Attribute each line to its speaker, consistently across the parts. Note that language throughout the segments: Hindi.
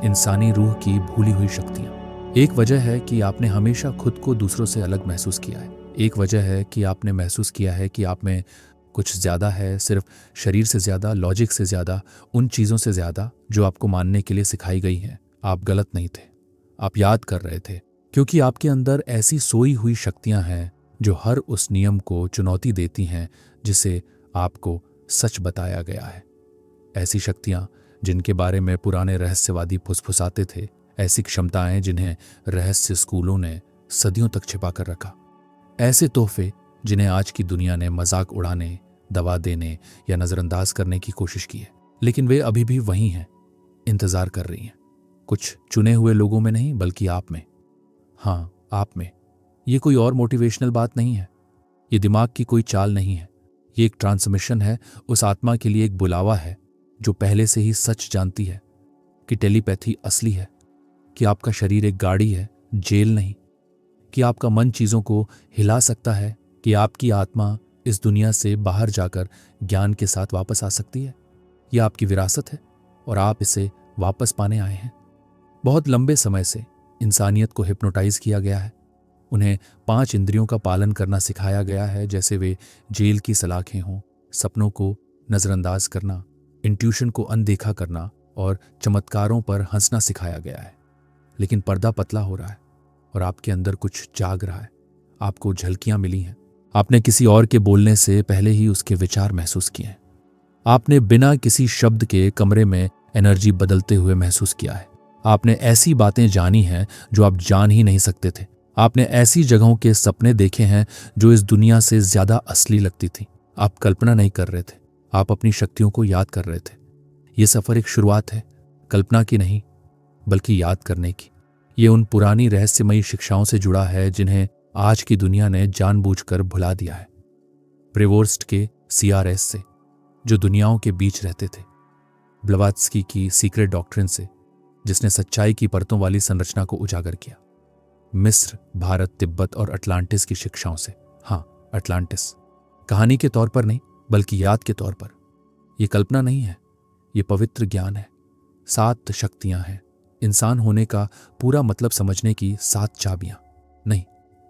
Speaker 1: इंसानी रूह की भूली हुई शक्तियां। एक वजह है कि आपने हमेशा खुद को दूसरों से अलग महसूस किया है। एक वजह है कि आपने महसूस किया है कि आप में कुछ ज़्यादा है, सिर्फ शरीर से ज़्यादा, लॉजिक से ज़्यादा, उन चीज़ों से ज़्यादा जो आपको मानने के लिए सिखाई गई हैं। आप गलत नहीं थे, आप याद कर रहे थे, क्योंकि आपके अंदर ऐसी सोई हुई शक्तियां हैं जो हर उस नियम को चुनौती देती हैं जिसे आपको सच बताया गया है। ऐसी शक्तियां जिनके बारे में पुराने रहस्यवादी फुसफुसाते थे, ऐसी क्षमताएं जिन्हें रहस्य स्कूलों ने सदियों तक छिपा कर रखा, ऐसे तोहफे जिन्हें आज की दुनिया ने मजाक उड़ाने, दबा देने या नजरअंदाज करने की कोशिश की है, लेकिन वे अभी भी वही हैं, इंतजार कर रही हैं। कुछ चुने हुए लोगों में नहीं, बल्कि आप में। हाँ, आप में। ये कोई और मोटिवेशनल बात नहीं है, ये दिमाग की कोई चाल नहीं है, ये एक ट्रांसमिशन है, उस आत्मा के लिए एक बुलावा है जो पहले से ही सच जानती है कि टेलीपैथी असली है, कि आपका शरीर एक गाड़ी है, जेल नहीं, कि आपका मन चीजों को हिला सकता है, कि आपकी आत्मा इस दुनिया से बाहर जाकर ज्ञान के साथ वापस आ सकती है। यह आपकी विरासत है और आप इसे वापस पाने आए हैं। बहुत लंबे समय से इंसानियत को हिप्नोटाइज किया गया है, उन्हें 5 इंद्रियों का पालन करना सिखाया गया है, जैसे वे जेल की सलाखें हों, सपनों को नजरअंदाज करना, इंट्यूशन को अनदेखा करना और चमत्कारों पर हंसना सिखाया गया है। लेकिन पर्दा पतला हो रहा है और आपके अंदर कुछ जाग रहा है। आपको झलकियां मिली हैं, आपने किसी और के बोलने से पहले ही उसके विचार महसूस किए हैं। आपने बिना किसी शब्द के कमरे में एनर्जी बदलते हुए महसूस किया है। आपने ऐसी बातें जानी हैं जो आप जान ही नहीं सकते थे। आपने ऐसी जगहों के सपने देखे हैं जो इस दुनिया से ज्यादा असली लगती थी। आप कल्पना नहीं कर रहे थे, आप अपनी शक्तियों को याद कर रहे थे। ये सफर एक शुरुआत है, कल्पना की नहीं, बल्कि याद करने की। ये उन पुरानी रहस्यमयी शिक्षाओं से जुड़ा है जिन्हें आज की दुनिया ने जानबूझकर भुला दिया है। प्रेवोर्स्ट के CRS से, जो दुनियाओं के बीच रहते थे, ब्लवात्स्की की सीक्रेट डॉक्ट्रिन से, जिसने सच्चाई की परतों वाली संरचना को उजागर किया, मिस्र, भारत, तिब्बत और अटलांटिस की शिक्षाओं से। हाँ, अटलांटिस कहानी के तौर पर नहीं, बल्कि याद के तौर पर। यह कल्पना नहीं है, यह पवित्र ज्ञान है। 7 शक्तियां हैं, इंसान होने का पूरा मतलब समझने की 7 चाबियां। नहीं,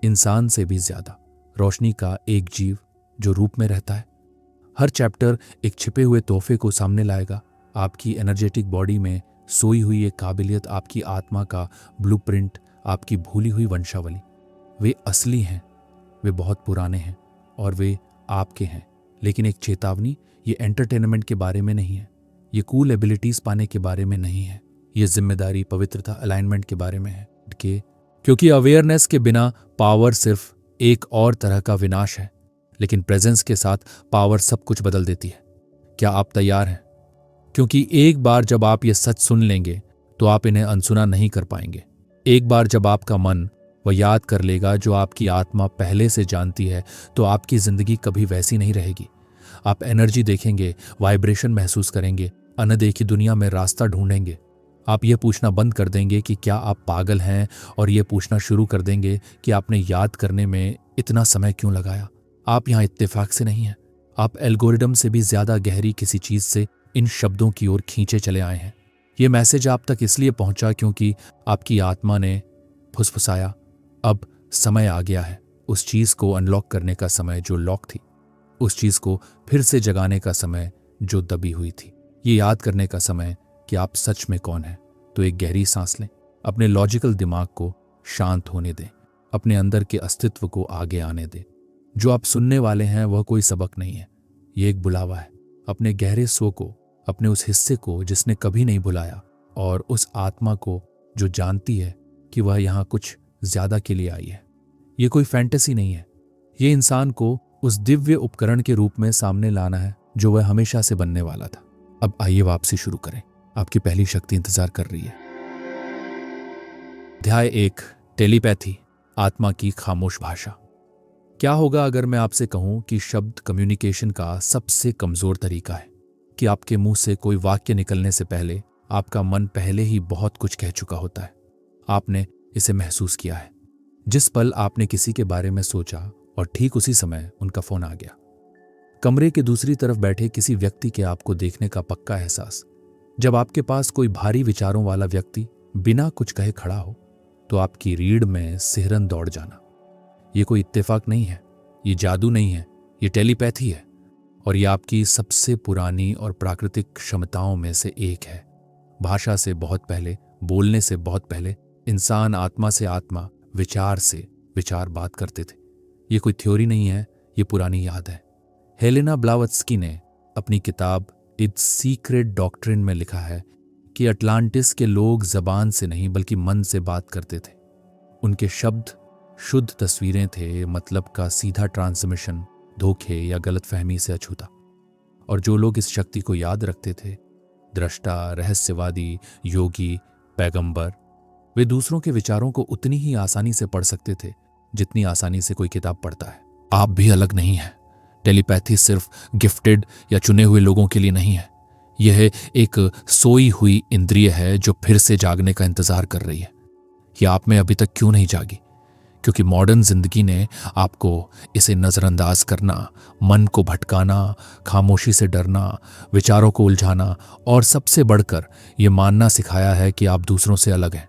Speaker 1: इंसान से भी ज्यादा, रोशनी का एक जीव जो रूप में रहता है। हर चैप्टर एक छिपे हुए तोहफे को सामने लाएगा, आपकी एनर्जेटिक बॉडी में सोई हुई एक काबिलियत, आपकी आत्मा का ब्लूप्रिंट, आपकी भूली हुई वंशावली। वे असली हैं, वे बहुत पुराने हैं और वे आपके हैं। लेकिन एक चेतावनी, ये एंटरटेनमेंट के बारे में नहीं है, ये कूल एबिलिटीज पाने के बारे में नहीं है, ये जिम्मेदारी, पवित्रता, अलाइनमेंट के बारे में है। क्योंकि अवेयरनेस के बिना पावर सिर्फ एक और तरह का विनाश है, लेकिन प्रेजेंस के साथ पावर सब कुछ बदल देती है। क्या आप तैयार हैं? क्योंकि एक बार जब आप ये सच सुन लेंगे तो आप इन्हें अनसुना नहीं कर पाएंगे। एक बार जब आपका मन वह याद कर लेगा जो आपकी आत्मा पहले से जानती है, तो आपकी जिंदगी कभी वैसी नहीं रहेगी। आप एनर्जी देखेंगे, वाइब्रेशन महसूस करेंगे, अनदेखी दुनिया में रास्ता ढूंढेंगे। आप ये पूछना बंद कर देंगे कि क्या आप पागल हैं, और ये पूछना शुरू कर देंगे कि आपने याद करने में इतना समय क्यों लगाया। आप यहाँ इत्तेफाक से नहीं हैं, आप एल्गोरिदम से भी ज्यादा गहरी किसी चीज से इन शब्दों की ओर खींचे चले आए हैं। ये मैसेज आप तक इसलिए पहुंचा क्योंकि आपकी आत्मा ने फुसफुसाया, अब समय आ गया है उस चीज को अनलॉक करने का समय जो लॉक थी, उस चीज को फिर से जगाने का समय जो दबी हुई थी, ये याद करने का समय कि आप सच में कौन हैं। तो एक गहरी सांस लें, अपने लॉजिकल दिमाग को शांत होने दें, अपने अंदर के अस्तित्व को आगे आने दें। जो आप सुनने वाले हैं वह कोई सबक नहीं है, ये एक बुलावा है। अपने गहरे स्व को, अपने उस हिस्से को जिसने कभी नहीं भुलाया, और उस आत्मा को जो जानती है कि वह यहाँ कुछ ज्यादा के लिए आई है। ये कोई फैंटेसी नहीं है, ये इंसान को उस दिव्य उपकरण के रूप में सामने लाना है जो वह हमेशा से बनने वाला था। अब आइए वापसी शुरू करें, आपकी पहली शक्ति इंतजार कर रही है। अध्याय 1, टेलीपैथी, आत्मा की खामोश भाषा। क्या होगा अगर मैं आपसे कहूं कि शब्द कम्युनिकेशन का सबसे कमजोर तरीका है, कि आपके मुंह से कोई वाक्य निकलने से पहले आपका मन पहले ही बहुत कुछ कह चुका होता है। आपने इसे महसूस किया है। जिस पल आपने किसी के बारे में सोचा और ठीक उसी समय उनका फोन आ गया। कमरे के दूसरी तरफ बैठे किसी व्यक्ति के आपको देखने का पक्का एहसास, जब आपके पास कोई भारी विचारों वाला व्यक्ति बिना कुछ कहे खड़ा हो तो आपकी रीढ़ में सिहरन दौड़ जाना। ये कोई इत्तेफाक नहीं है, ये जादू नहीं है, ये टेलीपैथी है। और ये आपकी सबसे पुरानी और प्राकृतिक क्षमताओं में से एक है। भाषा से बहुत पहले, बोलने से बहुत पहले इंसान आत्मा से आत्मा, विचार से विचार बात करते थे। ये कोई थ्योरी नहीं है, ये पुरानी याद है। हेलेना ब्लावत्स्की ने अपनी किताब इट्स सीक्रेट डॉक्ट्रिन में लिखा है कि अटलांटिस के लोग जबान से नहीं बल्कि मन से बात करते थे। उनके शब्द शुद्ध तस्वीरें थे, मतलब का सीधा ट्रांसमिशन धोखे या गलतफहमी से अछूता। और जो लोग इस शक्ति को याद रखते थे, दृष्टा, रहस्यवादी, योगी, पैगंबर, वे दूसरों के विचारों को उतनी ही आसानी से पढ़ सकते थे जितनी आसानी से कोई किताब पढ़ता है। आप भी अलग नहीं हैं। टेलीपैथी सिर्फ गिफ्टेड या चुने हुए लोगों के लिए नहीं है। यह एक सोई हुई इंद्रिय है जो फिर से जागने का इंतजार कर रही है। यह आप में अभी तक क्यों नहीं जागी? क्योंकि मॉडर्न जिंदगी ने आपको इसे नजरअंदाज करना, मन को भटकाना, खामोशी से डरना, विचारों को उलझाना और सबसे बढ़कर यह मानना सिखाया है कि आप दूसरों से अलग हैं।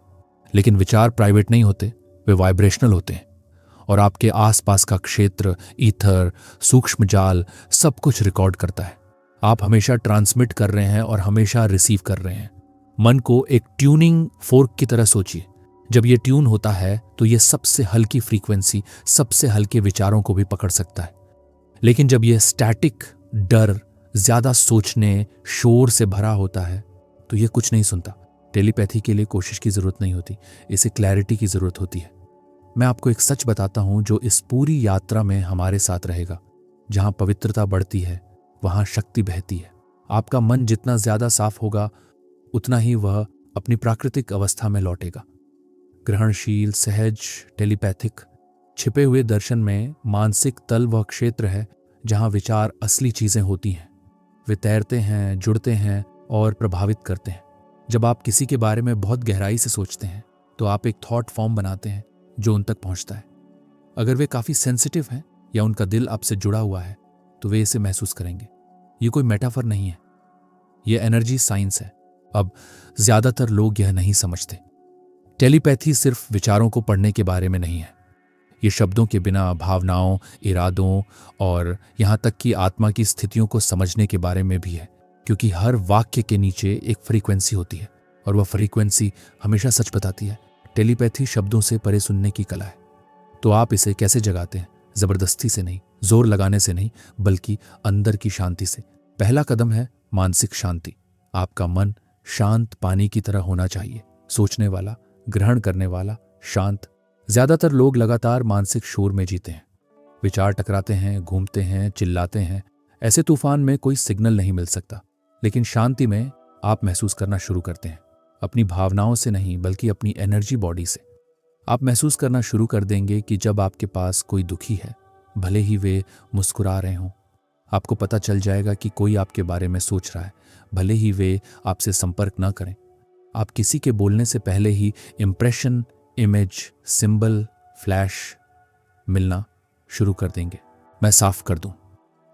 Speaker 1: लेकिन विचार प्राइवेट नहीं होते, वे वाइब्रेशनल होते हैं। और आपके आसपास का क्षेत्र, ईथर, सूक्ष्म जाल सब कुछ रिकॉर्ड करता है। आप हमेशा ट्रांसमिट कर रहे हैं और हमेशा रिसीव कर रहे हैं। मन को एक ट्यूनिंग फोर्क की तरह सोचिए। जब ये ट्यून होता है तो ये सबसे हल्की फ्रीक्वेंसी, सबसे हल्के विचारों को भी पकड़ सकता है। लेकिन जब ये स्टैटिक, डर, ज्यादा सोचने, शोर से भरा होता है तो ये कुछ नहीं सुनता। टेलीपैथी के लिए कोशिश की जरूरत नहीं होती, इसे क्लैरिटी की जरूरत होती है। मैं आपको एक सच बताता हूं जो इस पूरी यात्रा में हमारे साथ रहेगा। जहां पवित्रता बढ़ती है वहां शक्ति बहती है। आपका मन जितना ज्यादा साफ होगा उतना ही वह अपनी प्राकृतिक अवस्था में लौटेगा। ग्रहणशील, सहज, टेलीपैथिक। छिपे हुए दर्शन में मानसिक तल वह क्षेत्र है जहां विचार असली चीजें होती हैं। वे तैरते हैं, जुड़ते हैं और प्रभावित करते हैं। जब आप किसी के बारे में बहुत गहराई से सोचते हैं तो आप एक थॉट फॉर्म बनाते हैं जो उन तक पहुंचता है। अगर वे काफी सेंसिटिव हैं या उनका दिल आपसे जुड़ा हुआ है तो वे इसे महसूस करेंगे। ये कोई मेटाफर नहीं है, यह एनर्जी साइंस है। अब ज्यादातर लोग यह नहीं समझते। टेलीपैथी सिर्फ विचारों को पढ़ने के बारे में नहीं है। ये शब्दों के बिना भावनाओं, इरादों और यहां तक कि आत्मा की स्थितियों को समझने के बारे में भी है। क्योंकि हर वाक्य के नीचे एक फ्रीक्वेंसी होती है और वह फ्रीक्वेंसी हमेशा सच बताती है। टेलीपैथी शब्दों से परे सुनने की कला है। तो आप इसे कैसे जगाते हैं? जबरदस्ती से नहीं, जोर लगाने से नहीं, बल्कि अंदर की शांति से। पहला कदम है मानसिक शांति। आपका मन शांत पानी की तरह होना चाहिए, सोचने वाला, ग्रहण करने वाला, शांत। ज्यादातर लोग लगातार मानसिक शोर में जीते हैं। विचार टकराते हैं, घूमते हैं, चिल्लाते हैं। ऐसे तूफान में कोई सिग्नल नहीं मिल सकता। लेकिन शांति में आप महसूस करना शुरू करते हैं, अपनी भावनाओं से नहीं बल्कि अपनी एनर्जी बॉडी से। आप महसूस करना शुरू कर देंगे कि जब आपके पास कोई दुखी है, भले ही वे मुस्कुरा रहे हों, आपको पता चल जाएगा कि कोई आपके बारे में सोच रहा है, भले ही वे आपसे संपर्क न करें। आप किसी के बोलने से पहले ही इंप्रेशन, इमेज, सिंबल, फ्लैश मिलना शुरू कर देंगे। मैं साफ कर दूं,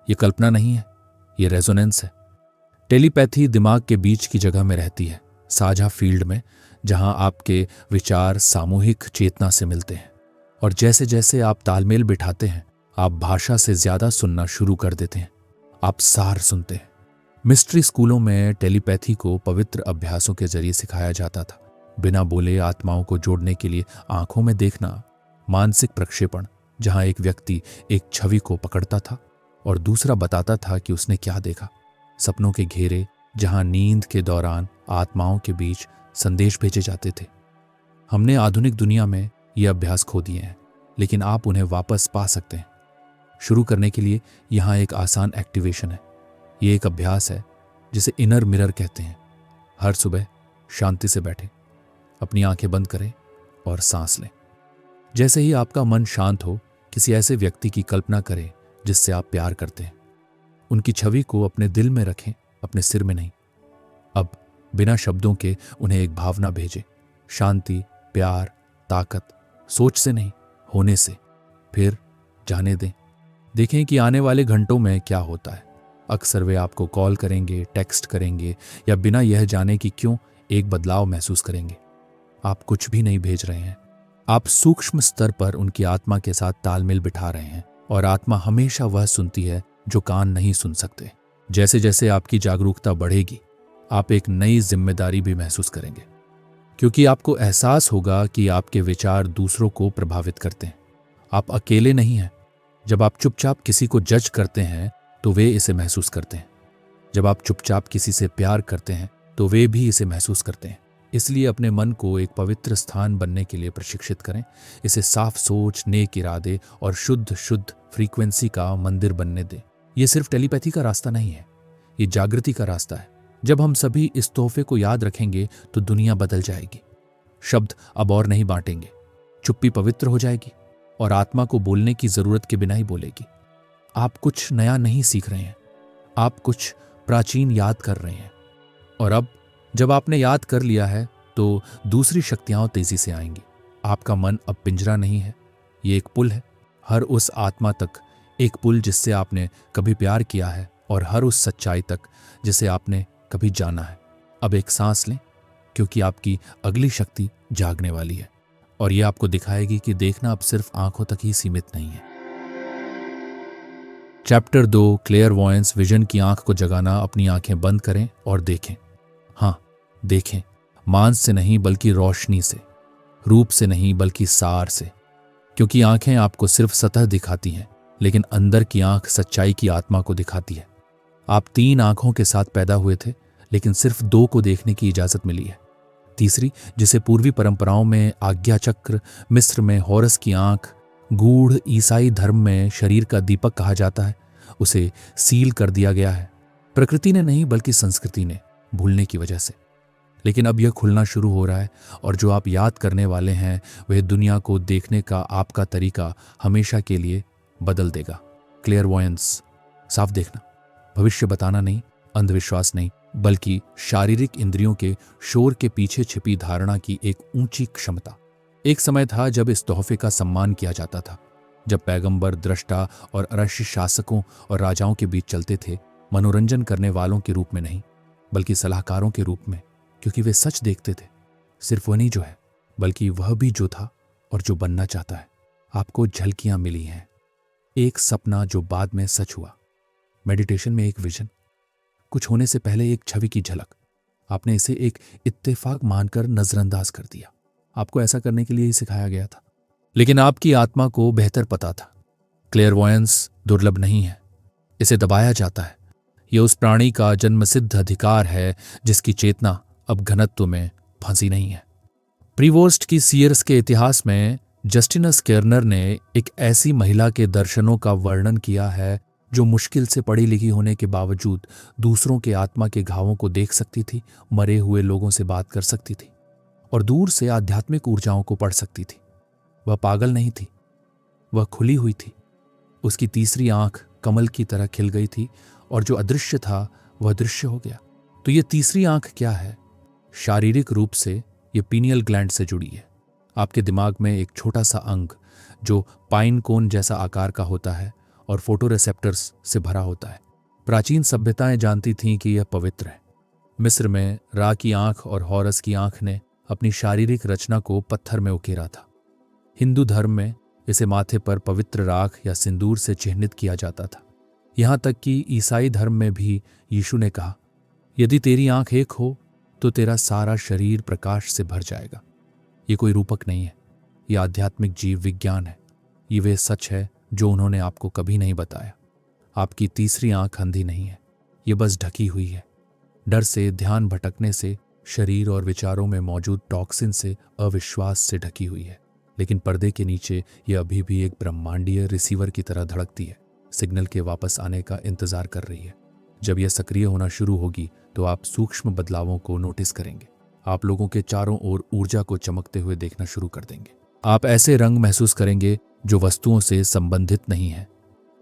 Speaker 1: यह कल्पना नहीं है, यह रेजोनेंस है। टेलीपैथी दिमाग के बीच की जगह में रहती है, साझा फील्ड में, जहां आपके विचार सामूहिक चेतना से मिलते हैं। और जैसे जैसे आप तालमेल बिठाते हैं, आप भाषा से ज्यादा सुनना शुरू कर देते हैं। आप सार सुनते हैं। मिस्ट्री स्कूलों में टेलीपैथी को पवित्र अभ्यासों के जरिए सिखाया जाता था। बिना बोले आत्माओं को जोड़ने के लिए आंखों में देखना, मानसिक प्रक्षेपण, जहां एक व्यक्ति एक छवि को पकड़ता था और दूसरा बताता था कि उसने क्या देखा। सपनों के घेरे, जहां नींद के दौरान आत्माओं के बीच संदेश भेजे जाते थे। हमने आधुनिक दुनिया में ये अभ्यास खो दिए हैं, लेकिन आप उन्हें वापस पा सकते हैं। शुरू करने के लिए यहाँ एक आसान एक्टिवेशन है। ये एक अभ्यास है जिसे इनर मिरर कहते हैं। हर सुबह शांति से बैठें, अपनी आंखें बंद करें और सांस लें। जैसे ही आपका मन शांत हो, किसी ऐसे व्यक्ति की कल्पना करें जिससे आप प्यार करते हैं। उनकी छवि को अपने दिल में रखें, अपने सिर में नहीं। अब बिना शब्दों के उन्हें एक भावना भेजें, शांति, प्यार, ताकत। सोच से नहीं, होने से। फिर जाने दें। देखें कि आने वाले घंटों में क्या होता है। अक्सर वे आपको कॉल करेंगे, टेक्स्ट करेंगे या बिना यह जाने कि क्यों एक बदलाव महसूस करेंगे। आप कुछ भी नहीं भेज रहे हैं, आप सूक्ष्म स्तर पर उनकी आत्मा के साथ तालमेल बिठा रहे हैं, और आत्मा हमेशा वह सुनती है जो कान नहीं सुन सकते। जैसे जैसे आपकी जागरूकता बढ़ेगी, आप एक नई जिम्मेदारी भी महसूस करेंगे, क्योंकि आपको एहसास होगा कि आपके विचार दूसरों को प्रभावित करते हैं। आप अकेले नहीं हैं। जब आप चुपचाप किसी को जज करते हैं तो वे इसे महसूस करते हैं। जब आप चुपचाप किसी से प्यार करते हैं तो वे भी इसे महसूस करते हैं। इसलिए अपने मन को एक पवित्र स्थान बनने के लिए प्रशिक्षित करें। इसे साफ सोच, नेक इरादे और शुद्ध फ्रीक्वेंसी का मंदिर बनने दें। यह सिर्फ टेलीपैथी का रास्ता नहीं है, ये जागृति का रास्ता है। जब हम सभी इस तोहफे को याद रखेंगे तो दुनिया बदल जाएगी। शब्द अब और नहीं बांटेंगे, चुप्पी पवित्र हो जाएगी और आत्मा को बोलने की जरूरत के बिना ही बोलेगी। आप कुछ नया नहीं सीख रहे हैं, आप कुछ प्राचीन याद कर रहे हैं। और अब जब आपने याद कर लिया है तो दूसरी शक्तियां तेजी से आएंगी। आपका मन अब पिंजरा नहीं है, ये एक पुल है। हर उस आत्मा तक एक पुल जिससे आपने कभी प्यार किया है, और हर उस सच्चाई तक जिसे आपने कभी जाना है। अब एक सांस लें, क्योंकि आपकी अगली शक्ति जागने वाली है, और यह आपको दिखाएगी कि देखना अब सिर्फ आंखों तक ही सीमित नहीं है। चैप्टर 2, क्लेयरवॉयंस, विजन की आंख को जगाना। अपनी आंखें बंद करें और देखें। हाँ, देखें, मांस से नहीं बल्कि रोशनी से, रूप से नहीं बल्कि सार से। क्योंकि आंखें आपको सिर्फ सतह दिखाती हैं, लेकिन अंदर की आंख सच्चाई की आत्मा को दिखाती है। आप 3 आंखों के साथ पैदा हुए थे, लेकिन सिर्फ 2 को देखने की इजाजत मिली है। तीसरी, जिसे पूर्वी परंपराओं में आज्ञा चक्र, मिस्र में हॉरस की आंख, गूढ़ ईसाई धर्म में शरीर का दीपक कहा जाता है, उसे सील कर दिया गया है। प्रकृति ने नहीं बल्कि संस्कृति ने, भूलने की वजह से। लेकिन अब यह खुलना शुरू हो रहा है, और जो आप याद करने वाले हैं वह दुनिया को देखने का आपका तरीका हमेशा के लिए बदल देगा। क्लेयरवॉयंस, साफ देखना, भविष्य बताना नहीं, अंधविश्वास नहीं, बल्कि शारीरिक इंद्रियों के शोर के पीछे छिपी धारणा की एक ऊंची क्षमता। एक समय था जब इस तोहफे का सम्मान किया जाता था, जब पैगंबर, दृष्टा और अरशी शासकों और राजाओं के बीच चलते थे, मनोरंजन करने वालों के रूप में नहीं बल्कि सलाहकारों के रूप में, क्योंकि वे सच देखते थे। सिर्फ वह नहीं जो है, बल्कि वह भी जो था और जो बनना चाहता है। आपको झलकियां मिली हैं, एक सपना जो बाद में सच हुआ, मेडिटेशन में एक विजन, कुछ होने से पहले एक छवि की झलक। आपने इसे एक इत्तेफाक मानकर नजरअंदाज कर दिया। आपको ऐसा करने के लिए ही सिखाया गया था, लेकिन आपकी आत्मा को बेहतर पता था। क्लेयरवॉयंस दुर्लभ नहीं है, इसे दबाया जाता है। यह उस प्राणी का जन्मसिद्ध अधिकार है जिसकी चेतना अब घनत्व में फंसी नहीं है। प्रीवोस्ट की सीयर्स के इतिहास में जस्टिनस केर्नर ने एक ऐसी महिला के दर्शनों का वर्णन किया है जो मुश्किल से पढ़ी लिखी होने के बावजूद दूसरों के आत्मा के घावों को देख सकती थी, मरे हुए लोगों से बात कर सकती थी और दूर से आध्यात्मिक ऊर्जाओं को पढ़ सकती थी। वह पागल नहीं थी, वह खुली हुई थी। उसकी तीसरी आंख कमल की तरह खिल गई थी और जो अदृश्य था वह दृश्य हो गया। तो यह तीसरी आंख क्या है? शारीरिक रूप से यह पीनियल ग्लैंड से जुड़ी है। आपके दिमाग में एक छोटा सा अंग जो पाइन कोन जैसा आकार का होता है और फोटोरिसेप्टर्स से भरा होता है। प्राचीन सभ्यताएं जानती थीं कि यह पवित्र है। मिस्र में रा की आंख और हॉरस की आंख ने अपनी शारीरिक रचना को पत्थर में उकेरा था। हिंदू धर्म में इसे माथे पर पवित्र राख या सिंदूर से चिह्नित किया जाता था। यहां तक कि ईसाई धर्म में भी यीशु ने कहा, यदि तेरी आंख एक हो तो तेरा सारा शरीर प्रकाश से भर जाएगा। ये कोई रूपक नहीं है, यह आध्यात्मिक जीव विज्ञान है। ये वे सच है जो उन्होंने आपको कभी नहीं बताया। आपकी तीसरी आंख अंधी नहीं है, ये बस ढकी हुई है। डर से, ध्यान भटकने से, शरीर और विचारों में मौजूद टॉक्सिन से, अविश्वास से ढकी हुई है। लेकिन पर्दे के नीचे यह अभी भी एक ब्रह्मांडीय रिसीवर की तरह धड़कती है, सिग्नल के वापस आने का इंतजार कर रही है। जब यह सक्रिय होना शुरू होगी तो आप सूक्ष्म बदलावों को नोटिस करेंगे। आप लोगों के चारों ओर ऊर्जा को चमकते हुए देखना शुरू कर देंगे। आप ऐसे रंग महसूस करेंगे जो वस्तुओं से संबंधित नहीं है।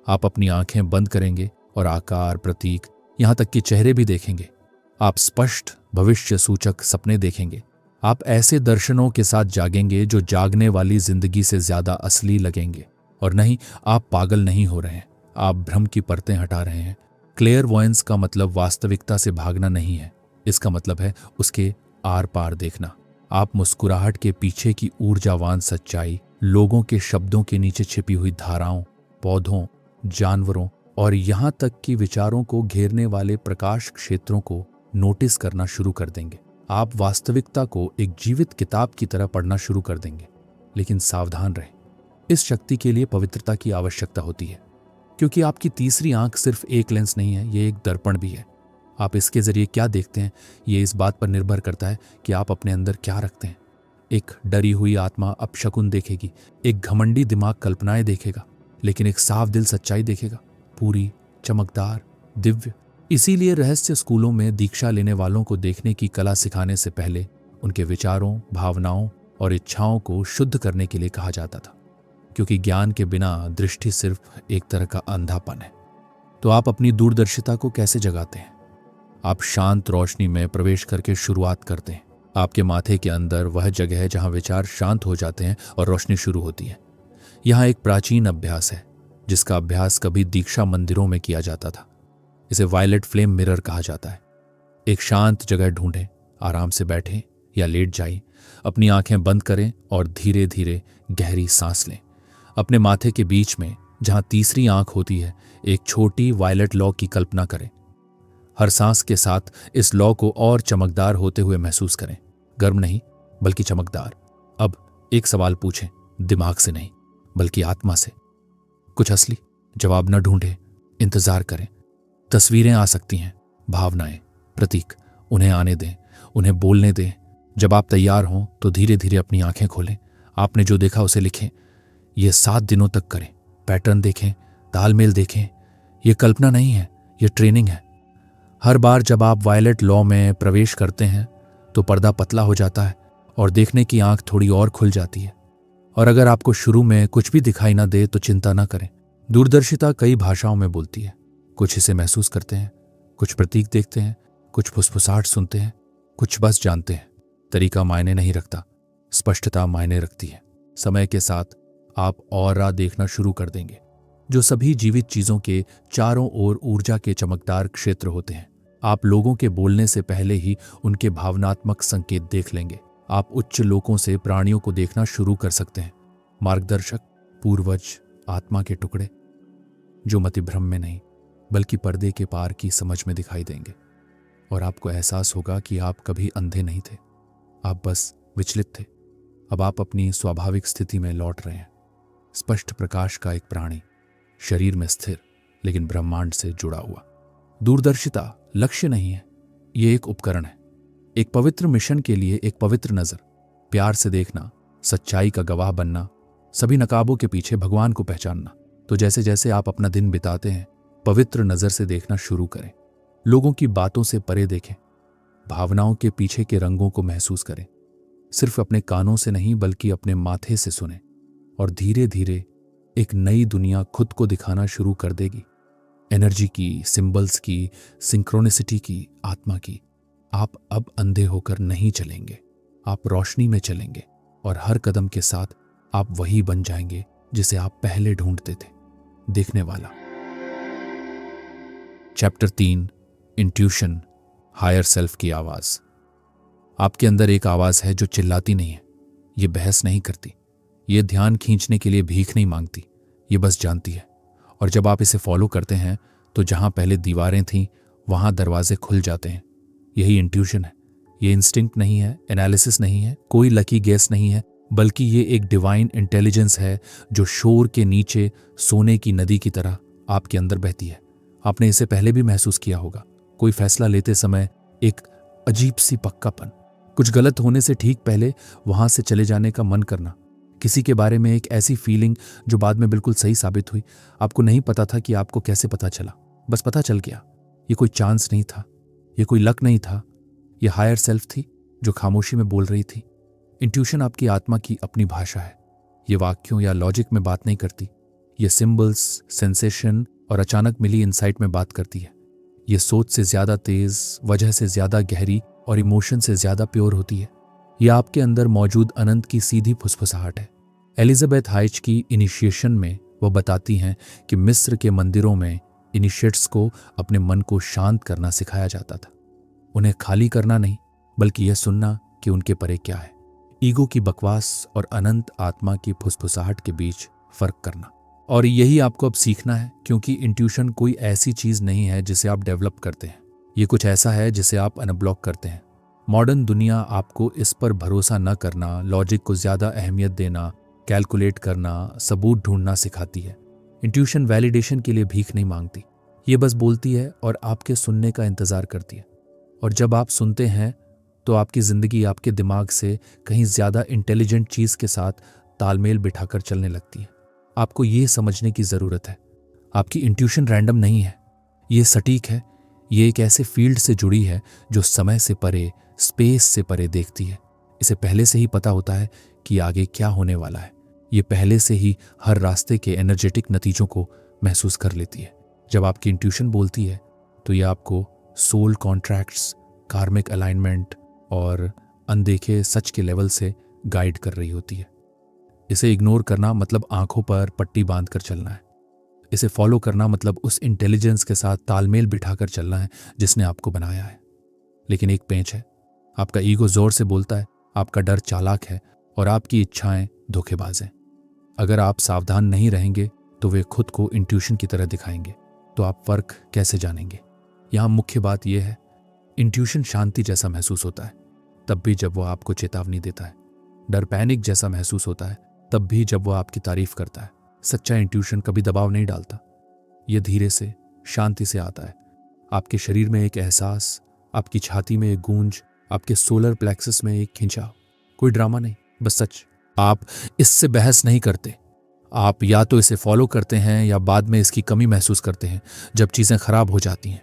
Speaker 1: आप अपनी आंखें बंद करेंगे और आकार, प्रतीक, यहां तक कि चेहरे भी देखेंगे। आप स्पष्ट भविष्य सूचक सपने देखेंगे। आप ऐसे दर्शनों के साथ जागेंगे जो जागने वाली जिंदगी से ज्यादा असली लगेंगे। और नहीं, आप पागल नहीं हो रहे हैं, आप भ्रम की परतें हटा रहे हैं। क्लेयरवॉयंस का मतलब वास्तविकता से भागना नहीं है, इसका मतलब है उसके आर पार देखना। आप मुस्कुराहट के पीछे की ऊर्जावान सच्चाई, लोगों के शब्दों के नीचे छिपी हुई धाराओं, पौधों, जानवरों और यहां तक कि विचारों को घेरने वाले प्रकाश क्षेत्रों को नोटिस करना शुरू कर देंगे। आप वास्तविकता को एक जीवित किताब की तरह पढ़ना शुरू कर देंगे। लेकिन सावधान रहें, इस शक्ति के लिए पवित्रता की आवश्यकता होती है, क्योंकि आपकी तीसरी आंख सिर्फ एक लेंस नहीं है, ये एक दर्पण भी है। आप इसके जरिए क्या देखते हैं, ये इस बात पर निर्भर करता है कि आप अपने अंदर क्या रखते हैं। एक डरी हुई आत्मा अपशकुन देखेगी, एक घमंडी दिमाग कल्पनाएं देखेगा, लेकिन एक साफ दिल सच्चाई देखेगा, पूरी, चमकदार, दिव्य। इसीलिए रहस्य स्कूलों में दीक्षा लेने वालों को देखने की कला सिखाने से पहले उनके विचारों, भावनाओं और इच्छाओं को शुद्ध करने के लिए कहा जाता था, क्योंकि ज्ञान के बिना दृष्टि सिर्फ एक तरह का अंधापन है। तो आप अपनी दूरदर्शिता को कैसे जगाते हैं? आप शांत रोशनी में प्रवेश करके शुरुआत करते हैं। आपके माथे के अंदर वह जगह है जहां विचार शांत हो जाते हैं और रोशनी शुरू होती है। यहां एक प्राचीन अभ्यास है जिसका अभ्यास कभी दीक्षा मंदिरों में किया जाता था। इसे वायलेट फ्लेम मिरर कहा जाता है। एक शांत जगह ढूंढें, आराम से बैठें या लेट जाइए, अपनी आंखें बंद करें और धीरे धीरे गहरी सांस लें। अपने माथे के बीच में जहां तीसरी आंख होती है, एक छोटी वायलेट लौ की कल्पना करें। हर सांस के साथ इस लौ को और चमकदार होते हुए महसूस करें, गर्म नहीं बल्कि चमकदार। अब एक सवाल पूछें, दिमाग से नहीं बल्कि आत्मा से। कुछ असली जवाब न ढूंढें, इंतजार करें। तस्वीरें आ सकती हैं, भावनाएं, प्रतीक, उन्हें आने दें, उन्हें बोलने दें। जब आप तैयार हों तो धीरे धीरे अपनी आंखें खोलें। आपने जो देखा उसे लिखें। यह 7 दिनों तक करें। पैटर्न देखें, तालमेल देखें। यह कल्पना नहीं है, यह ट्रेनिंग है। हर बार जब आप वायलेट लॉ में प्रवेश करते हैं तो पर्दा पतला हो जाता है और देखने की आंख थोड़ी और खुल जाती है। और अगर आपको शुरू में कुछ भी दिखाई ना दे तो चिंता ना करें। दूरदर्शिता कई भाषाओं में बोलती है। कुछ इसे महसूस करते हैं, कुछ प्रतीक देखते हैं, कुछ फुसफुसाहट सुनते हैं, कुछ बस जानते हैं। तरीका मायने नहीं रखता, स्पष्टता मायने रखती है। समय के साथ आप ऑरा देखना शुरू कर देंगे, जो सभी जीवित चीजों के चारों ओर ऊर्जा के चमकदार क्षेत्र होते हैं। आप लोगों के बोलने से पहले ही उनके भावनात्मक संकेत देख लेंगे। आप उच्च लोकों से प्राणियों को देखना शुरू कर सकते हैं। मार्गदर्शक, पूर्वज, आत्मा के टुकड़े, जो मतिभ्रम में नहीं बल्कि पर्दे के पार की समझ में दिखाई देंगे। और आपको एहसास होगा कि आप कभी अंधे नहीं थे, आप बस विचलित थे। अब आप अपनी स्वाभाविक स्थिति में लौट रहे हैं। स्पष्ट प्रकाश का एक प्राणी, शरीर में स्थिर लेकिन ब्रह्मांड से जुड़ा हुआ। दूरदर्शिता लक्ष्य नहीं है, ये एक उपकरण है। एक पवित्र मिशन के लिए एक पवित्र नजर, प्यार से देखना, सच्चाई का गवाह बनना, सभी नकाबों के पीछे भगवान को पहचानना। तो जैसे जैसे आप अपना दिन बिताते हैं, पवित्र नजर से देखना शुरू करें। लोगों की बातों से परे देखें, भावनाओं के पीछे के रंगों को महसूस करें। सिर्फ अपने कानों से नहीं बल्कि अपने माथे से सुनें, और धीरे धीरे एक नई दुनिया खुद को दिखाना शुरू कर देगी। एनर्जी की, सिंबल्स की, सिंक्रोनिसिटी की, आत्मा की। आप अब अंधे होकर नहीं चलेंगे, आप रोशनी में चलेंगे, और हर कदम के साथ आप वही बन जाएंगे जिसे आप पहले ढूंढते थे, देखने वाला। चैप्टर 3, इंट्यूशन, हायर सेल्फ की आवाज। आपके अंदर एक आवाज है जो चिल्लाती नहीं है, ये बहस नहीं करती, ये ध्यान खींचने के लिए भीख नहीं मांगती, ये बस जानती है। और जब आप इसे फॉलो करते हैं तो जहां पहले दीवारें थीं वहां दरवाजे खुल जाते हैं। यही इंट्यूशन है। ये इंस्टिंक्ट नहीं है, एनालिसिस नहीं है, कोई लकी गेस नहीं है, बल्कि ये एक डिवाइन इंटेलिजेंस है जो शोर के नीचे सोने की नदी की तरह आपके अंदर बहती है। आपने इसे पहले भी महसूस किया होगा। कोई फैसला लेते समय एक अजीब सी पक्कापन, कुछ गलत होने से ठीक पहले वहां से चले जाने का मन करना, किसी के बारे में एक ऐसी फीलिंग जो बाद में बिल्कुल सही साबित हुई। आपको नहीं पता था कि आपको कैसे पता चला, बस पता चल गया। ये कोई चांस नहीं था, ये कोई लक नहीं था, ये हायर सेल्फ थी जो खामोशी में बोल रही थी। इंट्यूशन आपकी आत्मा की अपनी भाषा है। ये वाक्यों या लॉजिक में बात नहीं करती, ये सिंबल्स, सेंसेशन और अचानक मिली इंसाइट में बात करती है। ये सोच से ज्यादा तेज, वजह से ज्यादा गहरी और इमोशन से ज्यादा प्योर होती है। यह आपके अंदर मौजूद अनंत की सीधी फुसफुसाहट है। एलिजाबेथ हाइच की इनिशिएशन में वो बताती हैं कि मिस्र के मंदिरों में इनिशिएट्स को अपने मन को शांत करना सिखाया जाता था, उन्हें खाली करना नहीं, बल्कि यह सुनना कि उनके परे क्या है। ईगो की बकवास और अनंत आत्मा की फुसफुसाहट के बीच फर्क करना। और यही आपको अब सीखना है, क्योंकि इंट्यूशन कोई ऐसी चीज नहीं है जिसे आप डेवलप करते हैं, ये कुछ ऐसा है जिसे आप अनब्लॉक करते हैं। मॉडर्न दुनिया आपको इस पर भरोसा न करना, लॉजिक को ज्यादा अहमियत देना, कैलकुलेट करना, सबूत ढूंढना सिखाती है। इंट्यूशन वैलिडेशन के लिए भीख नहीं मांगती, ये बस बोलती है और आपके सुनने का इंतजार करती है। और जब आप सुनते हैं तो आपकी जिंदगी आपके दिमाग से कहीं ज्यादा इंटेलिजेंट चीज के साथ तालमेल बिठाकर चलने लगती है। आपको ये समझने की जरूरत है, आपकी इंट्यूशन रैंडम नहीं है, ये सटीक है। ये एक ऐसे फील्ड से जुड़ी है जो समय से परे, स्पेस से परे देखती है। इसे पहले से ही पता होता है कि आगे क्या होने वाला है। ये पहले से ही हर रास्ते के एनर्जेटिक नतीजों को महसूस कर लेती है। जब आपकी इंट्यूशन बोलती है तो ये आपको सोल कॉन्ट्रैक्ट्स, कार्मिक अलाइनमेंट और अनदेखे सच के लेवल से गाइड कर रही होती है। इसे इग्नोर करना मतलब आंखों पर पट्टी बांधकर चलना है। इसे फॉलो करना मतलब उस इंटेलिजेंस के साथ तालमेल बिठाकर चलना है जिसने आपको बनाया है। लेकिन एक पेंच है, आपका ईगो जोर से बोलता है, आपका डर चालाक है और आपकी इच्छाएं धोखेबाज हैं। अगर आप सावधान नहीं रहेंगे तो वे खुद को इंट्यूशन की तरह दिखाएंगे। तो आप फर्क कैसे जानेंगे? यहां मुख्य बात यह है, इंट्यूशन शांति जैसा महसूस होता है तब भी जब वह आपको चेतावनी देता है। डर पैनिक जैसा महसूस होता है तब भी जब वह आपकी तारीफ करता है। सच्चा इंट्यूशन कभी दबाव नहीं डालता, यह धीरे से, शांति से आता है। आपके शरीर में एक एहसास, आपकी छाती में एक गूंज, आपके सोलर प्लेक्सस में एक खिंचाव। कोई ड्रामा नहीं, बस सच। आप इससे बहस नहीं करते, आप या तो इसे फॉलो करते हैं या बाद में इसकी कमी महसूस करते हैं जब चीजें खराब हो जाती हैं।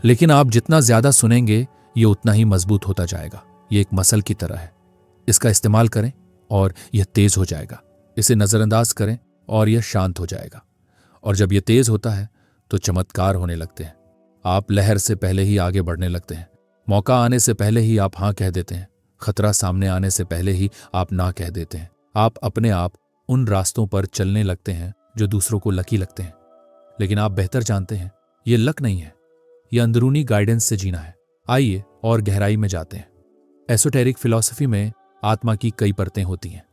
Speaker 1: लेकिन आप जितना ज्यादा सुनेंगे ये उतना ही मजबूत होता जाएगा। ये एक मसल की तरह है, इसका इस्तेमाल करें और यह तेज हो जाएगा। इसे नजरअंदाज करें और यह शांत हो जाएगा। और जब यह तेज होता है तो चमत्कार होने लगते हैं। आप लहर से पहले ही आगे बढ़ने लगते हैं। मौका आने से पहले ही आप हाँ कह देते हैं। खतरा सामने आने से पहले ही आप ना कह देते हैं। आप अपने आप उन रास्तों पर चलने लगते हैं जो दूसरों को लकी लगते हैं। लेकिन आप बेहतर जानते हैं ये लक नहीं है, यह अंदरूनी गाइडेंस से जीना है। आइए और गहराई में जाते हैं। एसोटेरिक फिलॉसफी में आत्मा की कई परतें होती हैं,